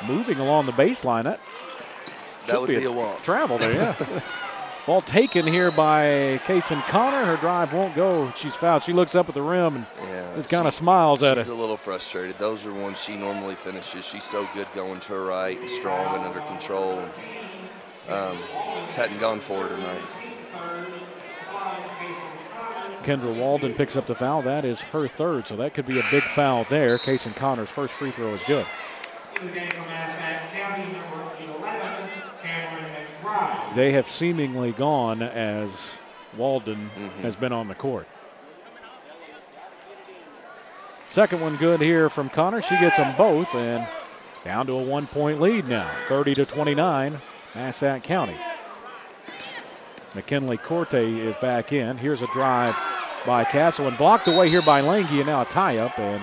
moving along the baseline. That would be a walk. Travel there, yeah. Ball taken here by Kaysen Connor. Her drive won't go. She's fouled. She looks up at the rim and just kind of smiles at it. She's a little frustrated. Those are ones she normally finishes. She's so good going to her right and strong and under control. Just hadn't gone for it tonight. Kendra Walden picks up the foul. That is her third, so that could be a big foul there. Kaysen Connor's first free throw is good. They have seemingly gone as Walden has been on the court. Second one good here from Connor. She gets them both, and down to a 1-point lead now, 30-29, Massac County. McKinley Corte is back in. Here's a drive by Castle and blocked away here by Lange, and now a tie-up, and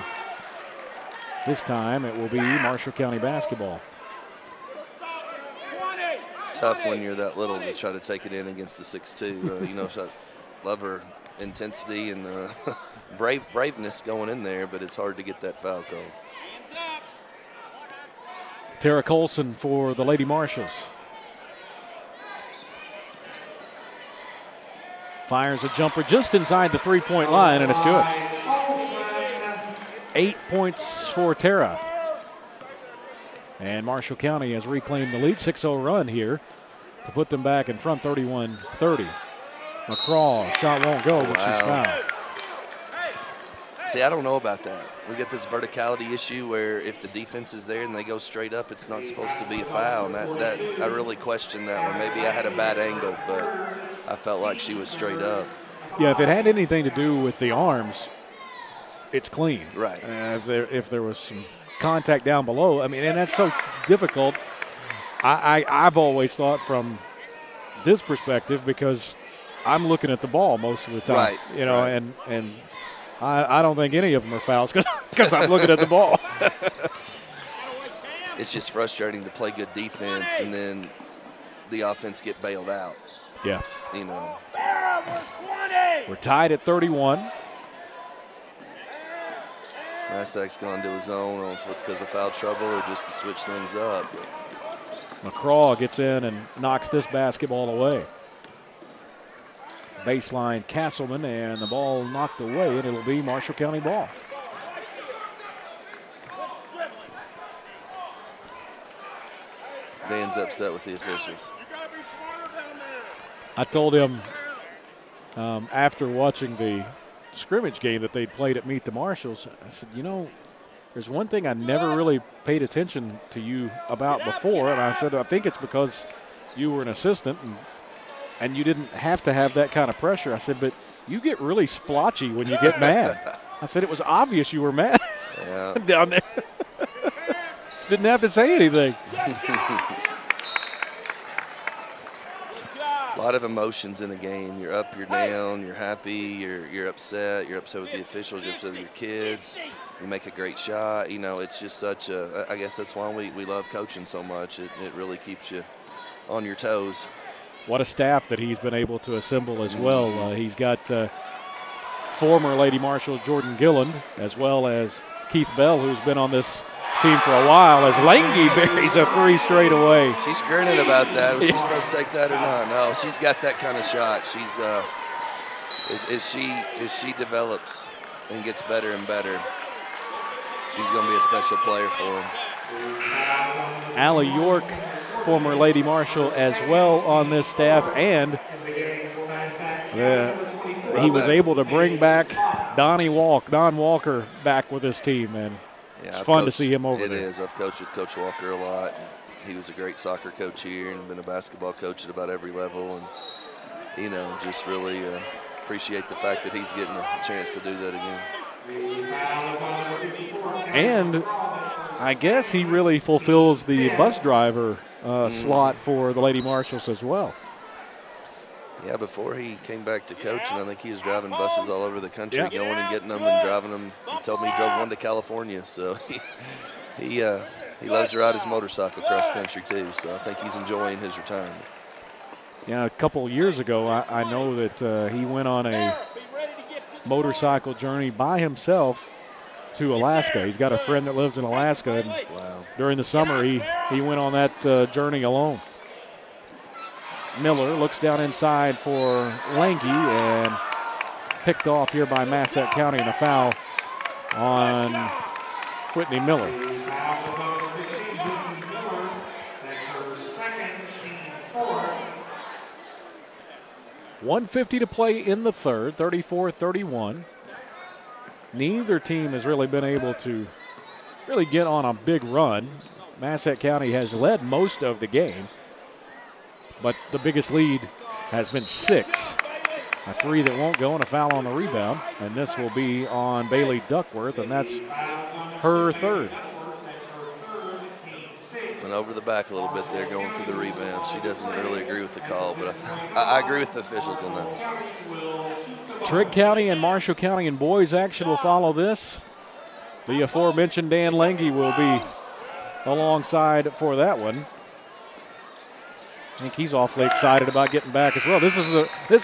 this time it will be Marshall County basketball. It's tough when you're that little to try to take it in against the 6'2". You know, so I love her intensity and braveness going in there, but it's hard to get that foul call. Tara Colson for the Lady Marshalls. Fires a jumper just inside the 3-point line, and it's good. 8 points for Tara. And Marshall County has reclaimed the lead, 6-0 run here to put them back in front 31-30. McCraw, shot won't go, but she's fouled. See, I don't know about that. We get this verticality issue where if the defense is there and they go straight up, it's not supposed to be a foul. And that I really question that one. Maybe I had a bad angle, but I felt like she was straight up. Yeah, if it had anything to do with the arms, it's clean. Right. If there was some contact down below, I mean, and that's so difficult. I've always thought from this perspective, because I'm looking at the ball most of the time, right, you know, right. and I don't think any of them are fouls because I'm looking at the ball. It's just frustrating to play good defense and then the offense get bailed out. Yeah. You know. We're tied at 31. Massac's gone to his own. I don't know if it's because of foul trouble or just to switch things up. McCraw gets in and knocks this basketball away. Baseline Castleman, and the ball knocked away, and it'll be Marshall County ball. Dan's upset with the officials. I told him after watching the scrimmage game that they'd played at Meet the Marshalls, I said, you know, there's one thing I never really paid attention to you about before, and I said, I think it's because you were an assistant and you didn't have to have that kind of pressure. I said, but you get really splotchy when you get mad. I said, it was obvious you were mad down there. Didn't have to say anything. A lot of emotions in a game. You're up, you're down, you're happy, you're upset with the officials, you're upset with your kids. You make a great shot. You know, it's just such a, I guess that's why we love coaching so much. It really keeps you on your toes. What a staff that he's been able to assemble as well. He's got former Lady Marshal Jordan Gilland, as well as Keith Bell, who's been on this team for a while, as Lange buries a 3 straight away. She's grinning about that. Was she supposed to take that or not? No, she's got that kind of shot. She's as she develops and gets better and better, she's going to be a special player for him. Allie York, former Lady Marshal, as well on this staff, and he was able to bring back Don Walker back with his team, and it's fun to see him over there. It is. I've coached with Coach Walker a lot. He was a great soccer coach here and been a basketball coach at about every level, and you know, just really appreciate the fact that he's getting a chance to do that again. And I guess he really fulfills the bus driver slot for the Lady Marshals as well. Yeah, before he came back to coaching, I think he was driving buses all over the country, going and getting them and driving them. He told me he drove one to California, so he loves to ride his motorcycle cross country too. So I think he's enjoying his retirement. Yeah, a couple of years ago, I know that he went on a motorcycle journey by himself to Alaska. He's got a friend that lives in Alaska, and during the summer he went on that journey alone. Miller looks down inside for Lange, and picked off here by Massac County, and a foul on Whitney Miller. 1:50 to play in the third, 34-31. Neither team has really been able to really get on a big run. Massac County has led most of the game, but the biggest lead has been 6. A 3 that won't go and a foul on the rebound, and this will be on Bailey Duckworth, and that's her third. Went over the back a little bit there going for the rebound. She doesn't really agree with the call, but I agree with the officials on that. Trigg County and Marshall County in boys action will follow this. The aforementioned Dan Lange will be alongside for that one. I think he's awfully excited about getting back as well. This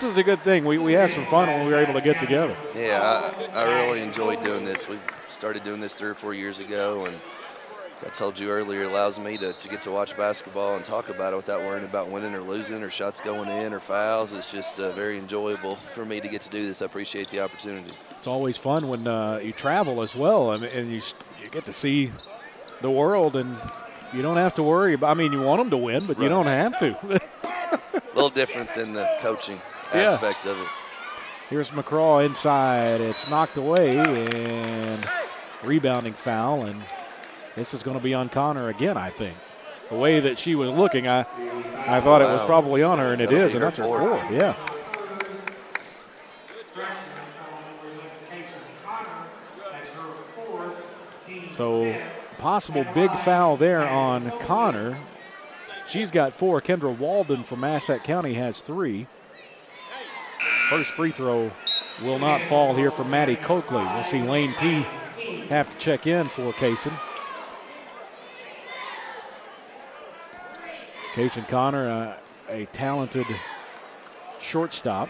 is the good thing. We had some fun when we were able to get together. Yeah, I really enjoyed doing this. We started doing this 3 or 4 years ago, and I told you earlier, allows me to get to watch basketball and talk about it without worrying about winning or losing or shots going in or fouls. It's just very enjoyable for me to get to do this. I appreciate the opportunity. It's always fun when you travel as well, and you get to see the world, and you don't have to worry about, I mean, you want them to win, but you don't have to. A little different than the coaching aspect of it. Here's McCraw inside. It's knocked away, and rebounding foul, and this is going to be on Connor again, I think. The way that she was looking, I thought it was probably on her, and it is, and that's her fourth. Yeah. So possible big foul there on Connor. She's got 4. Kendra Walden from Massac County has 3. First free throw will not fall here from Maddie Coakley. We'll see Lane P. have to check in for Kaysen. Kaysen Connor, a talented shortstop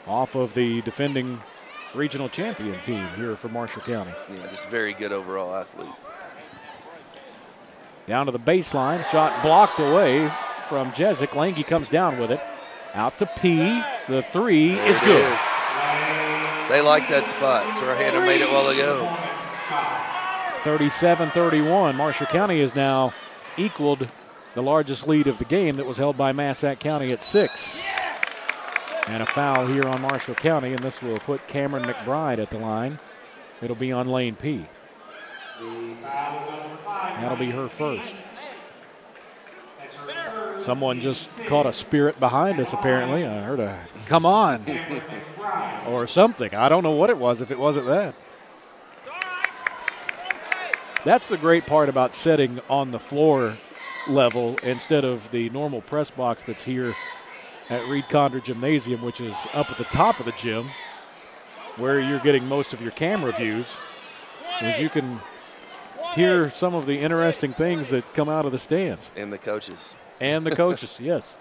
off of the defending regional champion team here for Marshall County. Yeah, just a very good overall athlete. Down to the baseline, shot blocked away from Jezik. Lange comes down with it. Out to P. The 3 is good. They like that spot. Sorahana made it a while ago. 37-31. Marshall County has now equaled the largest lead of the game that was held by Massac County at 6. And a foul here on Marshall County, and this will put Cameron McBride at the line. It'll be on Lane P. That'll be her first. Someone just caught a spirit behind us, apparently. I heard a come on or something. I don't know what it was if it wasn't that. That's the great part about setting on the floor level instead of the normal press box that's here at Reed-Condor Gymnasium, which is up at the top of the gym where you're getting most of your camera views, is you can hear some of the interesting things that come out of the stands. And the coaches. And the coaches, yes.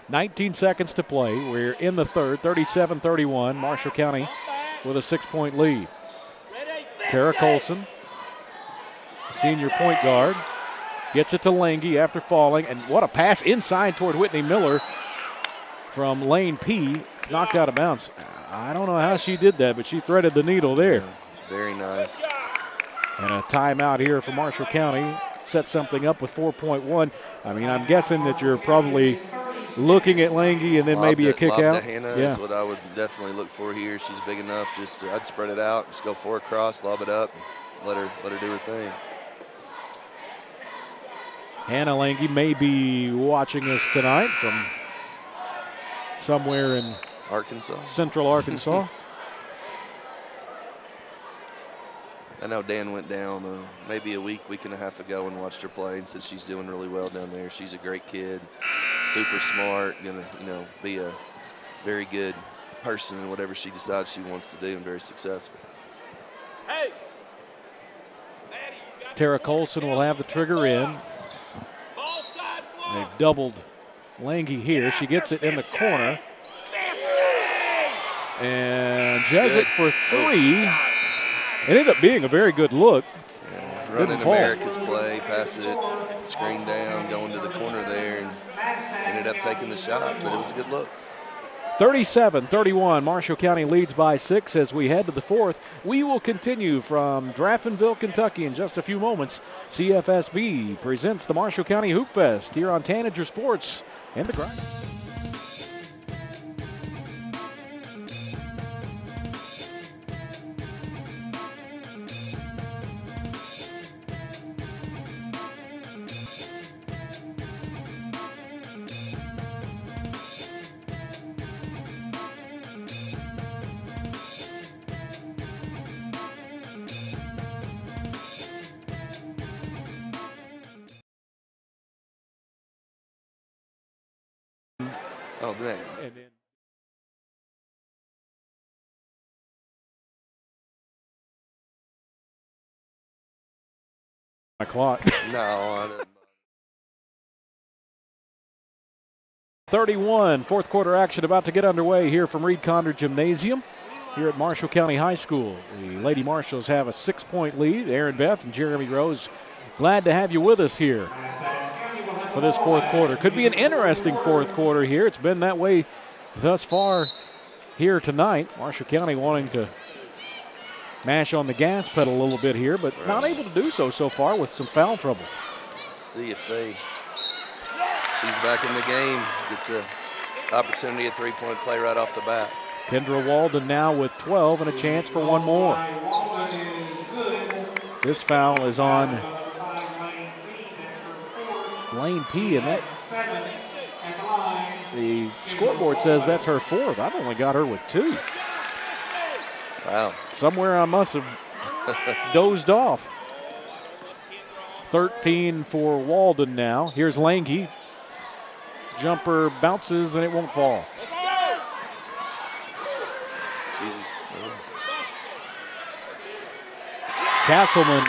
19 seconds to play. We're in the third, 37-31. Marshall County with a 6-point lead. Tara Colson, senior point guard, gets it to Lange after falling, and what a pass inside toward Whitney Miller from Lane P. It's knocked out of bounds. I don't know how she did that, but she threaded the needle there. Yeah, very nice. And a timeout here for Marshall County. Set something up with 4.1. I mean, I'm guessing that you're probably looking at Lange and then maybe a kick out. Hannah is what I would definitely look for here. She's big enough. I'd spread it out, just go 4 across, lob it up, let her do her thing. Hannah Lange may be watching us tonight from somewhere in Arkansas, central Arkansas. I know Dan went down maybe a week and a half ago and watched her play and said she's doing really well down there. She's a great kid, super smart, gonna be a very good person in whatever she decides she wants to do, and very successful. Hey. Tara Colson will have the trigger in. They've doubled Lange here. She gets it in the corner. And Jezik for 3. It ended up being a very good look. Yeah, running America's play, pass it, screen down, going to the corner there, and ended up taking the shot, but it was a good look. 37-31, Marshall County leads by 6 as we head to the fourth. We will continue from Draftonville, Kentucky in just a few moments. CFSB presents the Marshall County Hoopfest here on Tanager Sports and the Grind. Oh, man. And then my clock. No, I didn't. 31, fourth quarter action about to get underway here from Reed-Condor Gymnasium. here at Marshall County High School. The Lady Marshals have a 6-point lead. Aaron Beth and Jeremy Rose, glad to have you with us here for this fourth quarter. Could be an interesting fourth quarter here. It's been that way thus far here tonight. Marshall County wanting to mash on the gas pedal a little bit here, but not able to do so far with some foul trouble. Let's see if she's back in the game. Gets an opportunity at three-point play right off the bat. Kendra Walden now with 12 and a chance for one more. This foul is on Lane P, and that the scoreboard says that's her 4th. I've only got her with 2. Wow. Somewhere I must have dozed off. 13 for Walden now. Here's Lange. Jumper bounces and it won't fall. Jesus. Castleman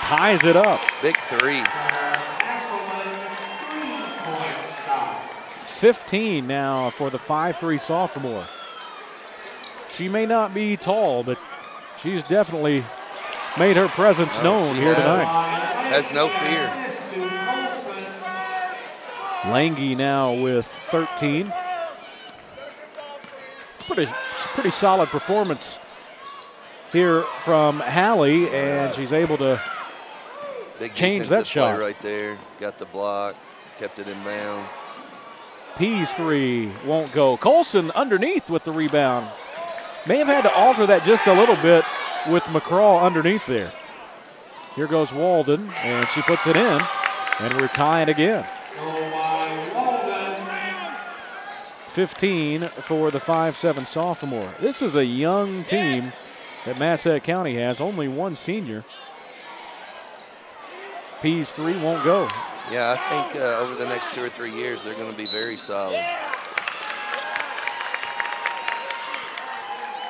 ties it up. Big 3. 15 now for the 5'3" sophomore. She may not be tall, but she's definitely made her presence known here tonight. Has no fear. Lange now with 13. Pretty solid performance here from Hallie, and she's able to change that shot. Play right there. Got the block, kept it in bounds. P's 3 won't go. Colson underneath with the rebound. May have had to alter that just a little bit with McCraw underneath there. Here goes Walden, and she puts it in, and we're tying again. 15 for the 5'7" sophomore. This is a young team that Massac County has, only one senior. P's 3 won't go. Yeah, I think over the next 2 or 3 years, they're going to be very solid.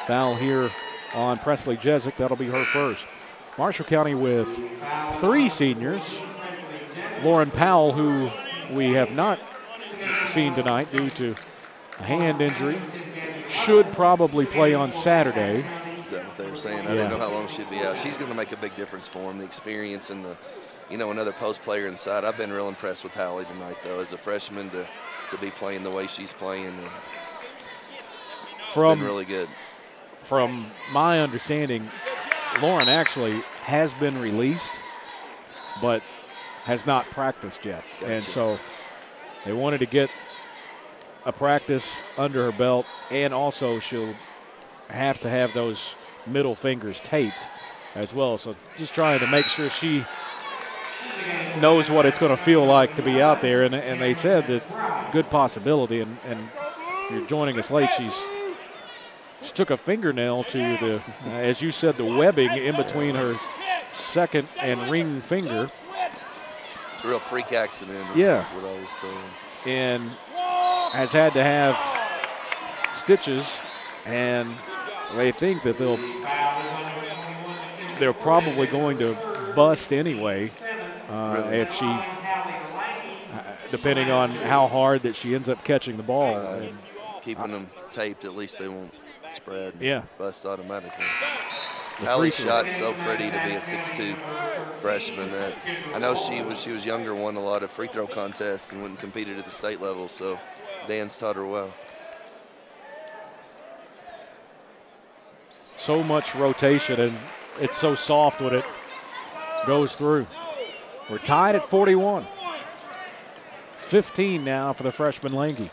Foul here on Presley Jezik. That'll be her first. Marshall County with 3 seniors. Lauren Powell, who we have not seen tonight due to a hand injury, should probably play on Saturday. Is that what they were saying? I didn't know how long she'd be out. She's going to make a big difference for them. The experience and the, another post player inside. I've been real impressed with Hallie tonight, though, as a freshman to be playing the way she's playing. It's been really good. From my understanding, Lauren actually has been released, but has not practiced yet. Gotcha. And so they wanted to get a practice under her belt, and also she'll have to have those middle fingers taped as well. So just trying to make sure she knows what it's going to feel like to be out there. And they said that good possibility. And if you're joining us late, she took a fingernail to the, as you said, the webbing in between her second and ring finger. It's a real freak accident. Is what I was told. And has had to have stitches, and they think that they're probably going to bust anyway if she, depending on how hard that she ends up catching the ball. And keeping them taped, at least they won't spread and bust automatically. Hallie's shot's so pretty to be a 6'2" freshman. I know she was younger, won a lot of free throw contests and went and competed at the state level, so Dan's taught her well. So much rotation, and it's so soft when it goes through. We're tied at 41. 15 now for the freshman Lange.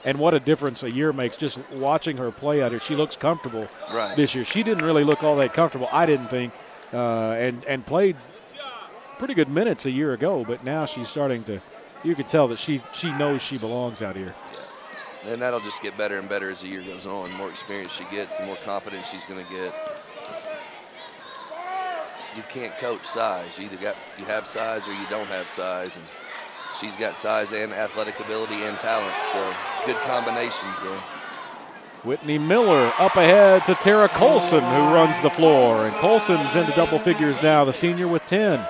And what a difference a year makes just watching her play out here. She looks comfortable this year. She didn't really look all that comfortable, I didn't think, and played pretty good minutes a year ago, but now she's starting to, you can tell that she knows she belongs out here. Yeah. And that'll just get better and better as the year goes on. The more experience she gets, the more confidence she's going to get. You can't coach size. You have size or you don't have size. And she's got size and athletic ability and talent, so good combinations there. Whitney Miller up ahead to Tara Colson, who runs the floor. And Colson's into double figures now, the senior with 10.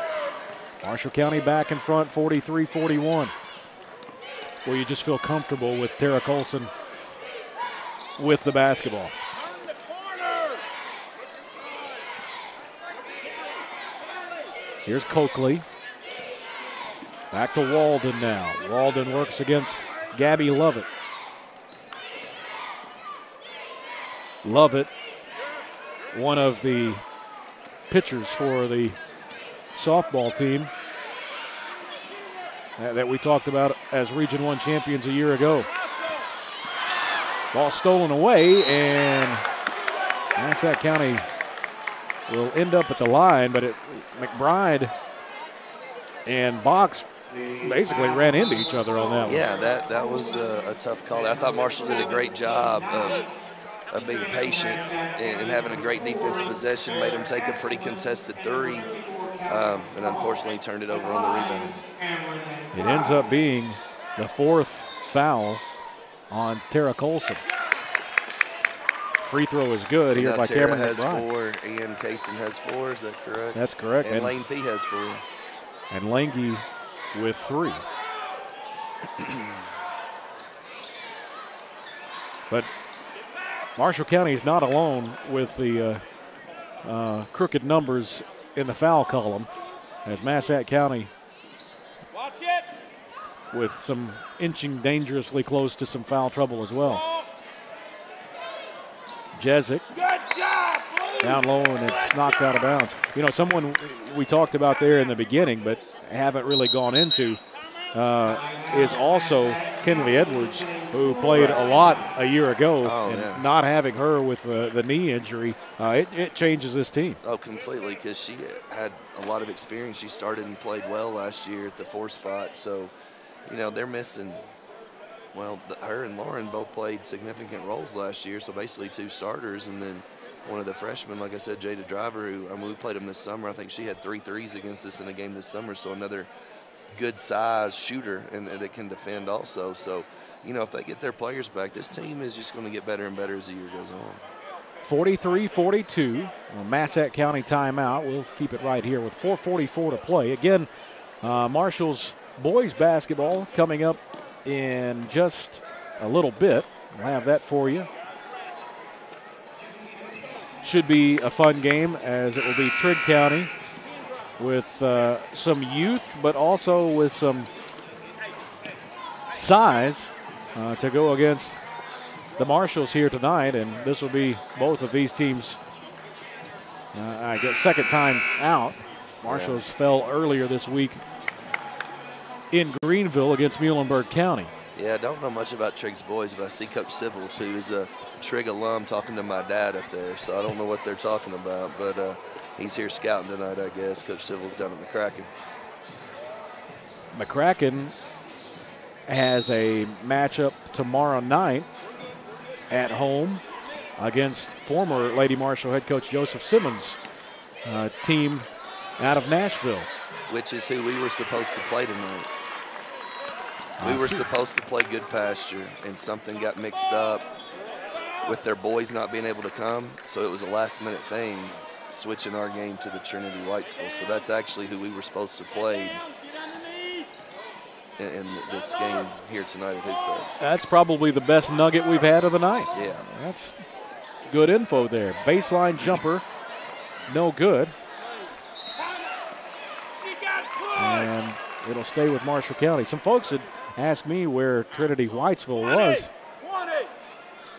Marshall County back in front, 43-41. Well, you just feel comfortable with Tara Colson with the basketball. Here's Coakley. Back to Walden now. Walden works against Gabby Lovett. Lovett, one of the pitchers for the softball team that we talked about as Region 1 champions a year ago. Ball stolen away, and Massac County will end up at the line, but McBride and Box basically ran into each other on that one. Yeah, that was a tough call. I thought Marshall did a great job of being patient and having a great defense possession, made him take a pretty contested three, and unfortunately turned it over on the rebound. It ends up being the 4th foul on Tara Colson. Free throw is good So here by Tara Cameron has McBride. 4 and Kaysen has 4, is that correct? That's correct. And Lane P has 4. And Lange with 3. But Marshall County is not alone with the crooked numbers in the foul column, as Massac County with some inching dangerously close to some foul trouble as well. Jezik down low, and it's knocked out of bounds. You know, someone we talked about there in the beginning but haven't really gone into is also Kenley Edwards, who played a lot a year ago. And not having her with the knee injury, it changes this team. Oh, completely, because she had a lot of experience. She started and played well last year at the 4 spot. So, you know, they're missing, well, her and Lauren both played significant roles last year, so basically 2 starters. And then one of the freshmen, like I said, Jada Driver, who we played him this summer. I think she had 3 threes against us in a game this summer, so another good size shooter and that can defend also. So, you know, if they get their players back, this team is just going to get better and better as the year goes on. 43-42, Massac County timeout. We'll keep it right here with 4:44 to play. Again, Marshall's boys basketball coming up in just a little bit. We'll have that for you. Should be a fun game, as it will be Trigg County with some youth, but also with some size to go against the Marshalls here tonight. And this will be both of these teams, I guess, second time out. Marshalls fell earlier this week in Greenville against Muhlenberg County. Yeah, I don't know much about Trigg's boys, but I see Coach Sibbles, who is a Trigg alum, talking to my dad up there. So I don't know what they're talking about, but he's here scouting tonight, I guess. Coach Sibbles down at McCracken. McCracken has a matchup tomorrow night at home against former Lady Marshall head coach Joseph Simmons' team out of Nashville. Which is who we were supposed to play tonight. We were supposed to play Good Pasture, and something got mixed up with their boys not being able to come, so it was a last-minute thing, switching our game to the Trinity Whitesville. So that's actually who we were supposed to play in this game here tonight at Hoopfest. That's probably the best nugget we've had of the night. Yeah. That's good info there. Baseline jumper, no good. And it'll stay with Marshall County. Some folks had asked me where Trinity Whitesville was.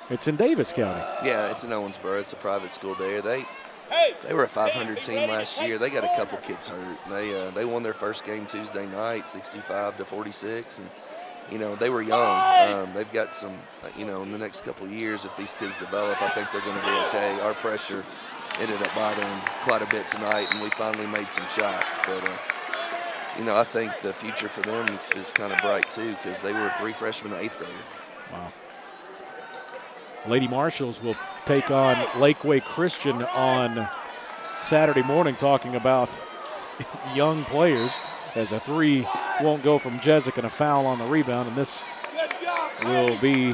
It's in Davis County. Yeah, it's in Owensboro. It's a private school there. They were a 500 team last year. They got a couple kids hurt. They won their first game Tuesday night, 65-46, and you know they were young. They've got some, you know, in the next couple of years, if these kids develop, I think they're going to be okay. Our pressure ended up biting quite a bit tonight, and we finally made some shots. But you know, I think the future for them is kind of bright too, because they were 3 freshmen and 8th grader. Wow. Lady Marshalls will take on Lakeway Christian on Saturday morning, talking about young players, as a 3 won't go from Jezik and a foul on the rebound, and this will be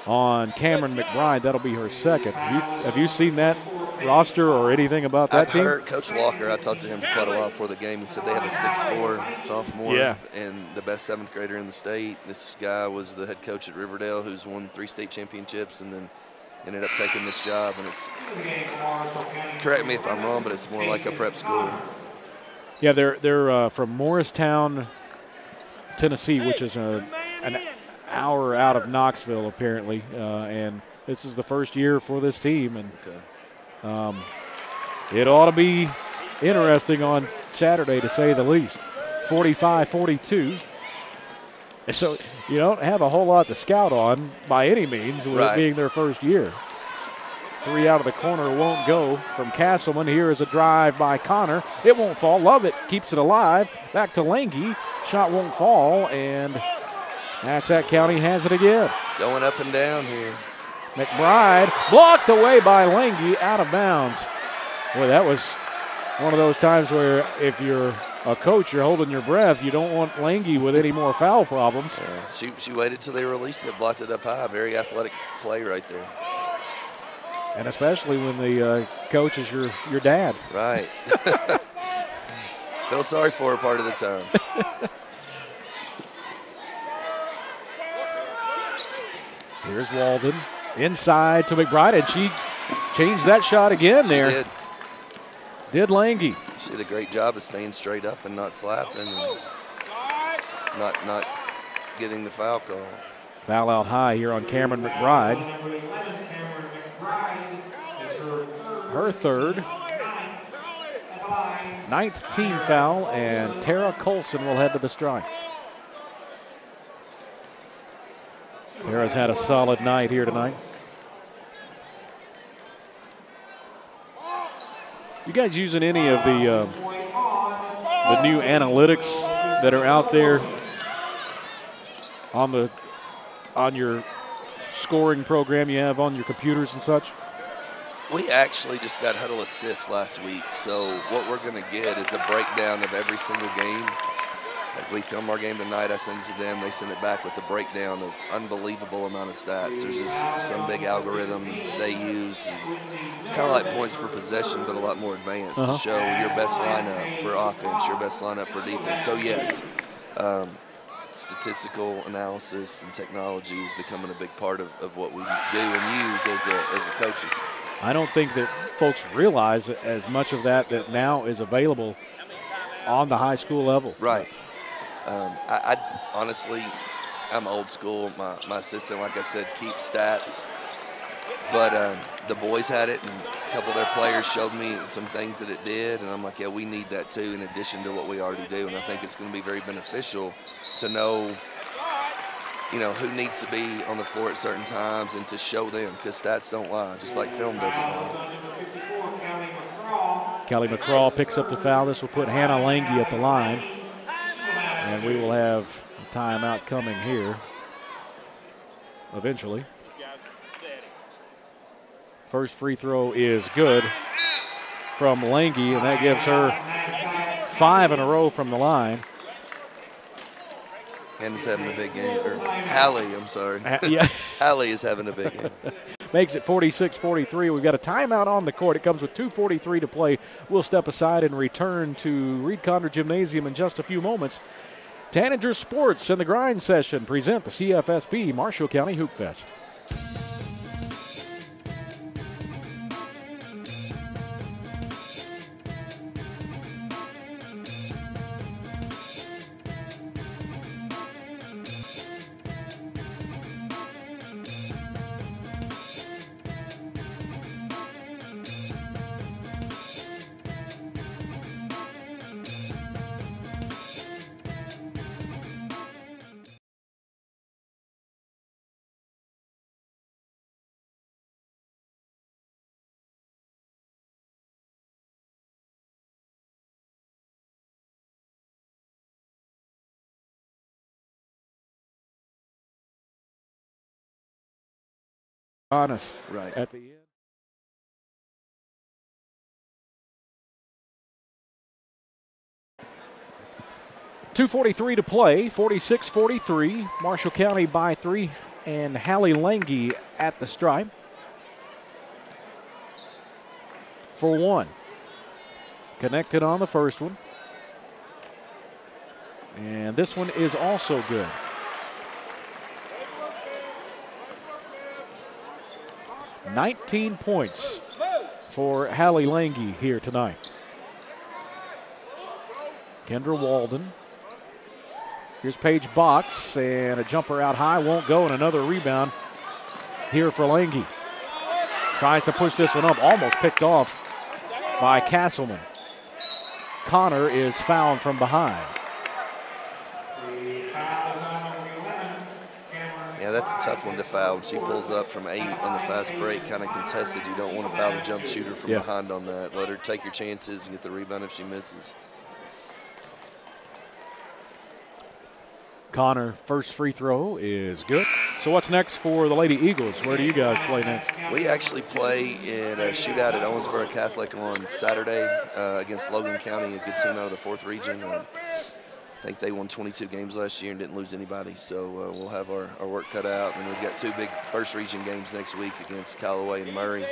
on Cameron McBride. That'll be her second. Have you seen that roster or anything about that team? I've heard Coach Walker, I talked to him for quite a while before the game. He said they have a 6'4" sophomore and the best 7th grader in the state. This guy was the head coach at Riverdale, who's won 3 state championships and then ended up taking this job. And it's, correct me if I'm wrong, but it's more like a prep school. Yeah, they're from Morristown, Tennessee, which is an hour out of Knoxville, apparently. And this is the first year for this team, and it ought to be interesting on Saturday, to say the least. 45-42. So you don't have a whole lot to scout on by any means, with it being their first year. 3 out of the corner won't go from Castleman. Here is a drive by Connor. It won't fall. Lovett keeps it alive. Back to Lange. Shot won't fall, and Massac County has it again. Going up and down here. McBride blocked away by Lange, out of bounds. Boy, that was one of those times where if you're a coach, you're holding your breath. You don't want Lange with any more foul problems. Yeah, she waited till they released it, blocked it up high. Very athletic play right there. And especially when the coach is your dad. Right. Feel sorry for her part of the time. Here's Walden inside to McBride, and she changed that shot again there. Did Lange. She did a great job of staying straight up and not slapping and not getting the foul call. Foul out high here on Cameron McBride. Her third. 9th team foul, and Tara Colson will head to the stripe. Tara's had a solid night here tonight. You guys using any of the new analytics that are out there on your scoring program you have on your computers and such? We actually just got Huddle Assist last week, so what we're going to get is a breakdown of every single game. Like we film our game tonight, I send it to them, they send it back with a breakdown of unbelievable amount of stats. There's just some big algorithm they use. It's kind of like points per possession, but a lot more advanced to show your best lineup for offense, your best lineup for defense. So yes, statistical analysis and technology is becoming a big part of what we do and use as a coaches. I don't think that folks realize as much of that now is available on the high school level. Right. I honestly, I'm old school. My assistant, like I said, keeps stats. But the boys had it, and a couple of their players showed me some things that it did, and I'm like, yeah, we need that too in addition to what we already do. And I think it's going to be very beneficial to know, who needs to be on the floor at certain times and to show them, because stats don't lie, just like film doesn't lie. Kelly McCraw picks up the foul. This will put Hannah Lange at the line. And we will have a timeout coming here eventually. First free throw is good from Lange, and that gives her 5 in a row from the line. Hannah's having a big game. Or Hallie, I'm sorry. Hallie is having a big game. Makes it 46-43. We've got a timeout on the court. It comes with 2:43 to play. We'll step aside and return to Reed Condor Gymnasium in just a few moments. Tanager Sports and the Grind Session present the CFSB Marshall County Hoopfest. Honest. Right. At the end. .243 to play, 46-43. Marshall County by 3, and Hallie Lange at the stripe for 1. Connected on the first one. And this one is also good. .19 points for Hallie Lange here tonight. Kendra Walden. Here's Paige Box, and a jumper out high won't go, and another rebound here for Lange. Tries to push this one up, almost picked off by Castleman. Connor is fouled from behind. Yeah, that's a tough one to foul. When she pulls up from 8 in the fast break, kind of contested. You don't want to foul the jump shooter from behind on that. Let her take your chances and get the rebound if she misses. Connor, first free throw is good. So what's next for the Lady Eagles? Where do you guys play next? We actually play in a shootout at Owensboro Catholic on Saturday against Logan County, a good team out of the 4th region. I think they won 22 games last year and didn't lose anybody, so we'll have our work cut out. And we've got 2 big first region games next week against Callaway and Murray.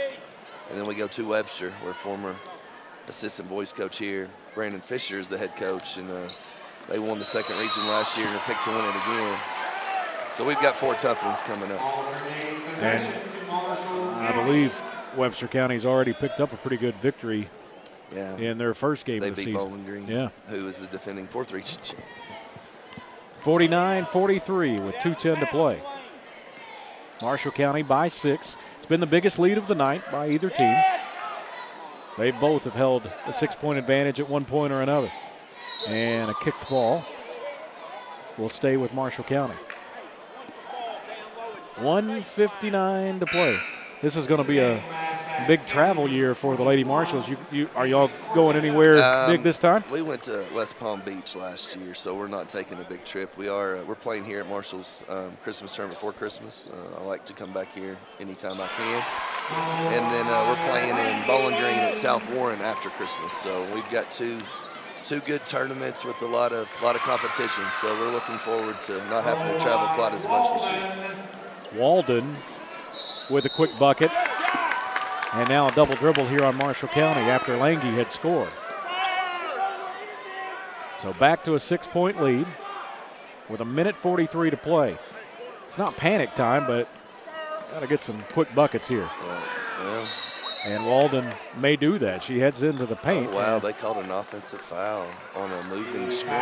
And then we go to Webster, where former assistant boys coach here, Brandon Fisher, is the head coach. And they won the 2nd region last year and are picked to win it again. So we've got 4 tough ones coming up. And I believe Webster County's already picked up a pretty good victory in their first game of the season. They beat Bowling Green, who is the defending 4th region champ. 49-43 with 2:10 to play. Marshall County by 6. It's been the biggest lead of the night by either team. They both have held a 6-point advantage at one point or another. And a kicked ball will stay with Marshall County. 1:59 to play. This is going to be a big travel year for the Lady Marshalls. Are y'all going anywhere big this time? We went to West Palm Beach last year, so we're not taking a big trip. We're playing here at Marshall's Christmas tournament before Christmas. I like to come back here anytime I can. And then we're playing in Bowling Green at South Warren after Christmas. So we've got two good tournaments with a lot of competition. So we're looking forward to not having to travel quite as much this year. Walden with a quick bucket. And now a double dribble here on Marshall County after Lange had scored. So back to a 6-point lead with 1:43 to play. It's not panic time, but got to get some quick buckets here. Well, and Walden may do that. She heads into the paint. Oh, wow, they called an offensive foul on a moving screen.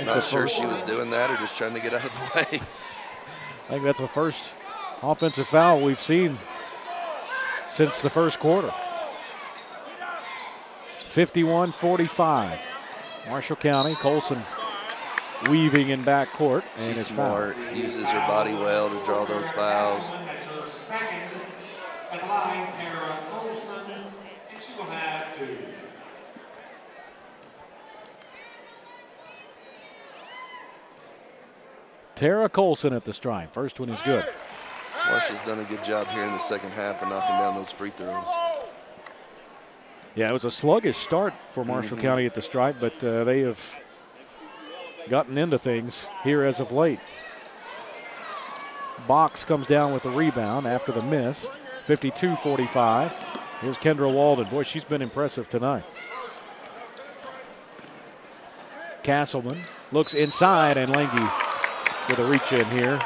Not sure she was doing that or just trying to get out of the way. I think that's the first offensive foul we've seen since the first quarter. 51-45. Marshall County, Colson weaving in backcourt. And she's smart, uses her body well to draw those fouls. At the line, Tara Colson, and she will have 2. Tara Colson at the stripe. First one is good. Marshall's done a good job here in the second half of knocking down those free throws. Yeah, it was a sluggish start for Marshall County at the stripe, but they have gotten into things here as of late. Box comes down with a rebound after the miss. 52-45. Here's Kendra Walden. Boy, she's been impressive tonight. Castleman looks inside, and Lange with a reach in here.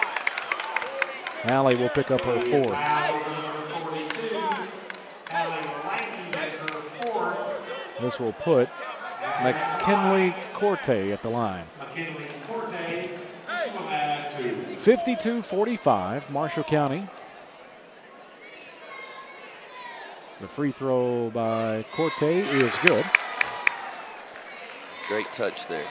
Allie will pick up her 4th. This will put McKinley Corte at the line. 52-45, Marshall County. The free throw by Corte is good. Great touch there.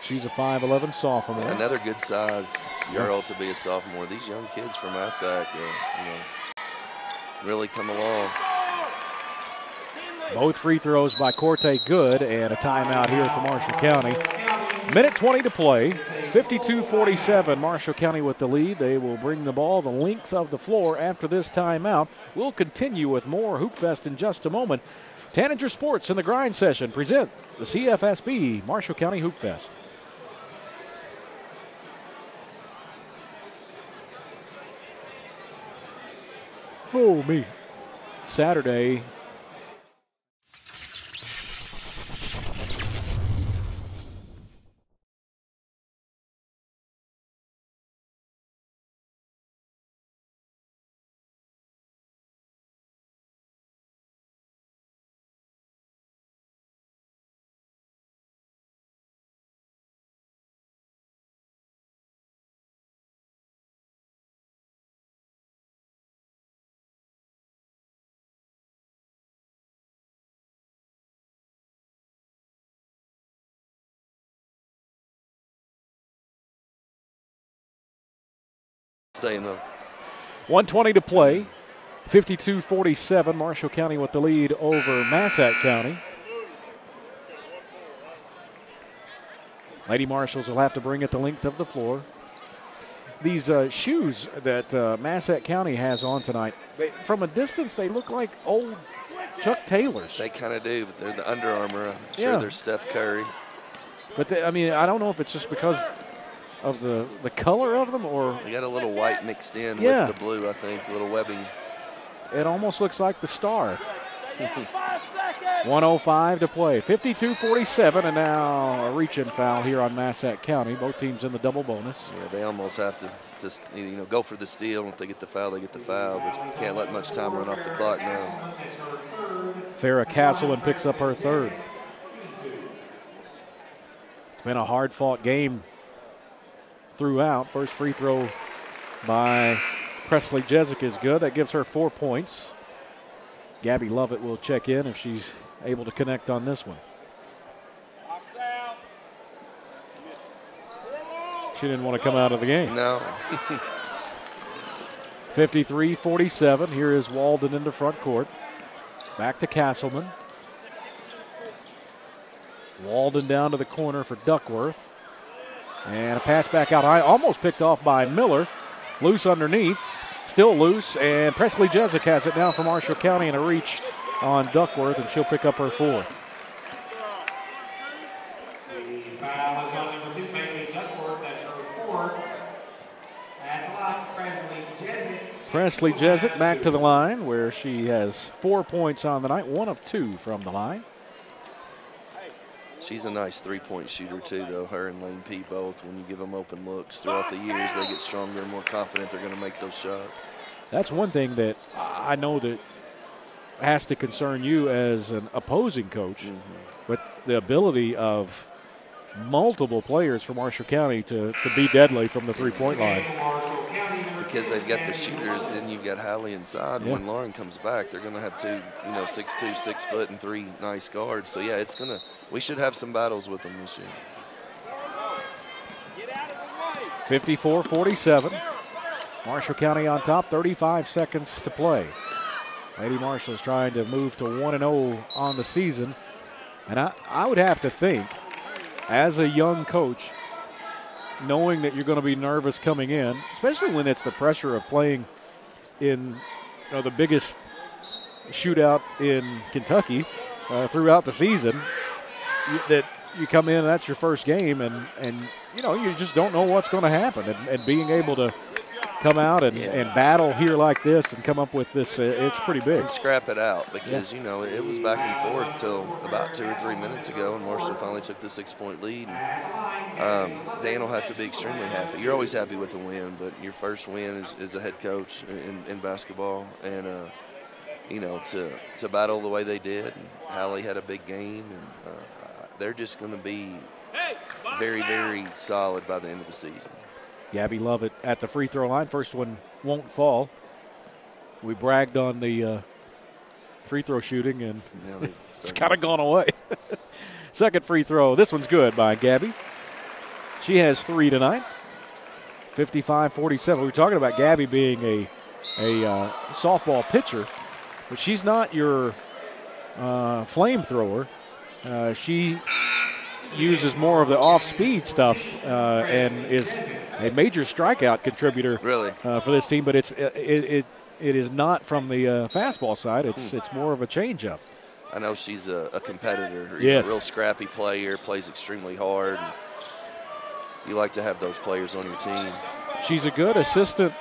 She's a 5'11 sophomore. Yeah, another good size girl to be a sophomore. These young kids from Massac really come along. Both free throws by Corte good, and a timeout here for Marshall County. 1:20 to play. 52-47, Marshall County with the lead. They will bring the ball the length of the floor after this timeout. We'll continue with more Hoopfest in just a moment. Tanager Sports in the grind session present the CFSB Marshall County Hoopfest. Oh, me. Saturday, Staying though. 1:20 to play. 52-47. Marshall County with the lead over Massac County. Lady Marshalls will have to bring it the length of the floor. These shoes that Massac County has on tonight, from a distance, they look like old Chuck Taylors. They kind of do, but they're the Under Armour. I'm sure they're Steph Curry. But, I mean, I don't know if it's just because of the color of them or. They got a little white mixed in with the blue, I think, a little webbing. It almost looks like the Star. 1:05 to play. 52-47, and now a reach-in foul here on Massac County. Both teams in the double bonus. Yeah, they almost have to just go for the steal. If they get the foul, they get the foul. But you can't let much time run off the clock now. Farrah Castleman picks up her third. It's been a hard-fought game throughout. First free throw by Presley Jezik is good. That gives her 4 points. Gabby Lovett will check in if she's able to connect on this one. She didn't want to come out of the game. No. 53-47. Here is Walden into front court. Back to Castleman. Walden down to the corner for Duckworth. And a pass back out high, almost picked off by Miller. Loose underneath. Still loose, and Presley Jezik has it now for Marshall County in a reach on Duckworth, and she'll pick up her fourth. The foul is on number 2, Bailey Duckworth. That's her fourth. At the line, Presley Jezik. Presley Jezik back to the line where she has 4 points on the night, 1 of 2 from the line. She's a nice three-point shooter, too, though. Her and Lane P both, when you give them open looks throughout the years, they get stronger and more confident they're going to make those shots. That's one thing that I know that has to concern you as an opposing coach, but the ability of multiple players from Marshall County to be deadly from the three-point line. Because they've got the shooters, then you've got Hallie inside. Yeah. When Lauren comes back, they're going to have two, 6'2", 6 foot, and 3 nice guards. So, yeah, we should have some battles with them this year. 54-47. Marshall County on top, 35 seconds to play. Lady Marshall's trying to move to 1-0 on the season. And I would have to think, as a young coach, knowing that you're going to be nervous coming in, especially when it's the pressure of playing in the biggest shootout in Kentucky throughout the season, that you come in, that's your first game, and you just don't know what's going to happen. And being able to come out and battle here like this and come up with this, it's pretty big. And scrap it out because, it was back and forth till about 2 or 3 minutes ago, and Marshall finally took the 6-point lead. And, Dan will have to be extremely happy. You're always happy with the win, but your first win as a head coach in basketball. And, to battle the way they did. And Hallie had a big game, and they're just going to be very, very solid by the end of the season. Gabby Lovett at the free throw line. First one won't fall. We bragged on the free throw shooting, and it's kind of gone away. Second free throw. This one's good by Gabby. She has 3 tonight. 55-47. We were talking about Gabby being a softball pitcher, but she's not your flamethrower. She uses more of the off-speed stuff and is a major strikeout contributor for this team, but it is not from the fastball side. It's more of a changeup. I know she's a competitor, yes. A real scrappy player, plays extremely hard. You like to have those players on your team. She's a good assistant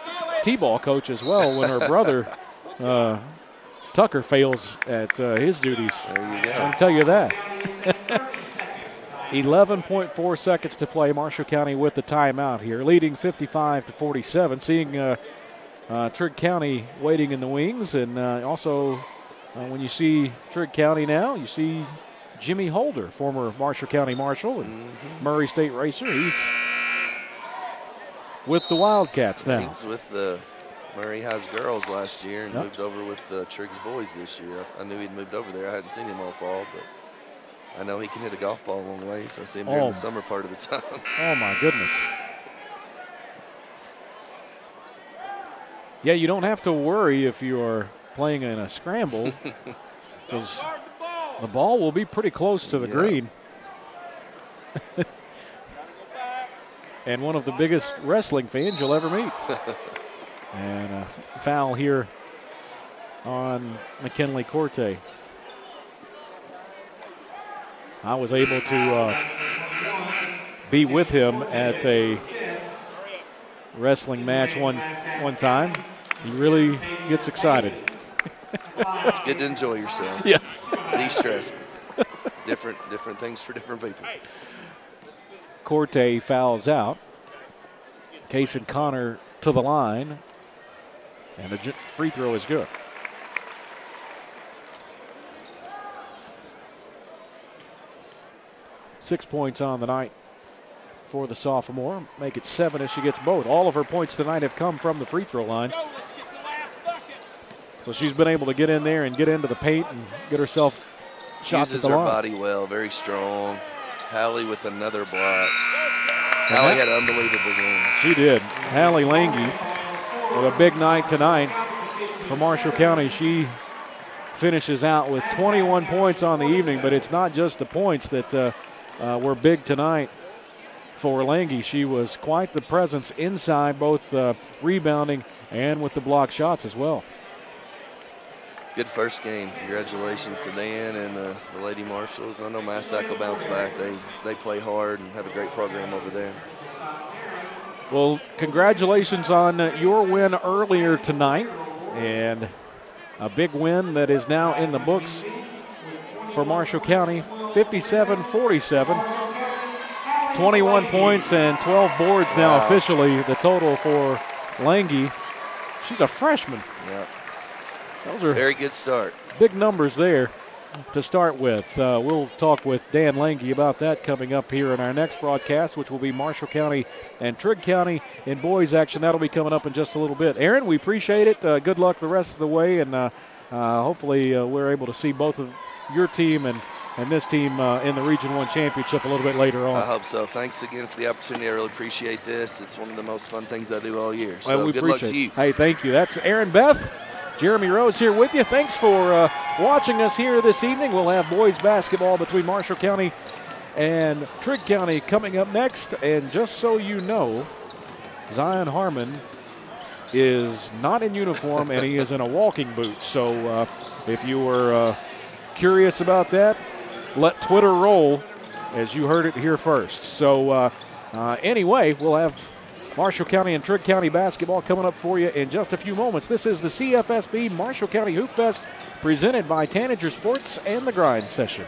t-ball coach as well when her brother Tucker fails at his duties. There you go. I'll tell you that. 11.4 seconds to play. Marshall County with the timeout here, leading 55-47. Seeing Trigg County waiting in the wings, and also when you see Trigg County now, you see Jimmy Holder, former Marshall County Marshal and Murray State racer. He's with the Wildcats now. He was with the Murray High's girls last year and moved over with Trigg's boys this year. I knew he'd moved over there. I hadn't seen him all fall, but I know he can hit a golf ball a long way, so I see him during the summer part of the time. Oh, my goodness. Yeah, you don't have to worry if you're playing in a scramble because the ball will be pretty close to the green. And one of the biggest wrestling fans you'll ever meet. And a foul here on McKinley Corte. I was able to be with him at a wrestling match one time. He really gets excited. It's good to enjoy yourself. Yeah. De-stress. Different things for different people. Corte fouls out. Kaysen Connor to the line. And the free throw is good. Six points on the night for the sophomore. Make it 7 as she gets both. All of her points tonight have come from the free throw line. So she's been able to get in there and get into the paint and get herself shots at the line. Uses her body well, very strong. Hallie with another block. Hallie had an unbelievable game. She did. Hallie Lange with a big night tonight for Marshall County. She finishes out with 21 points on the evening, but it's not just the points that were big tonight for Lange. She was quite the presence inside, both rebounding and with the block shots as well. Good first game. Congratulations to Dan and the Lady Marshals. I know Massac will bounce back. They play hard and have a great program over there. Well, congratulations on your win earlier tonight, and a big win that is now in the books for Marshall County, 57-47. 21 points and 12 boards now officially the total for Lange. She's a freshman. Yep. Those are very good start. Big numbers there to start with. We'll talk with Dan Lange about that coming up here in our next broadcast, which will be Marshall County and Trigg County in boys action. That'll be coming up in just a little bit. Aaron, we appreciate it. Good luck the rest of the way, and hopefully we're able to see both of your team and this team in the Region 1 championship a little bit later on. I hope so. Thanks again for the opportunity. I really appreciate this. It's one of the most fun things I do all year. So well, we good appreciate luck to you. Hey, thank you. That's Aaron Beth. Jeremy Rhodes here with you. Thanks for watching us here this evening. We'll have boys basketball between Marshall County and Trigg County coming up next. And just so you know, Zion Harmon is not in uniform and he is in a walking boot. So if you were curious about that, let Twitter roll as you heard it here first. So anyway, we'll have Marshall County and Trigg County basketball coming up for you in just a few moments. This is the CFSB Marshall County Hoopfest presented by Tanager Sports and the Grind Session.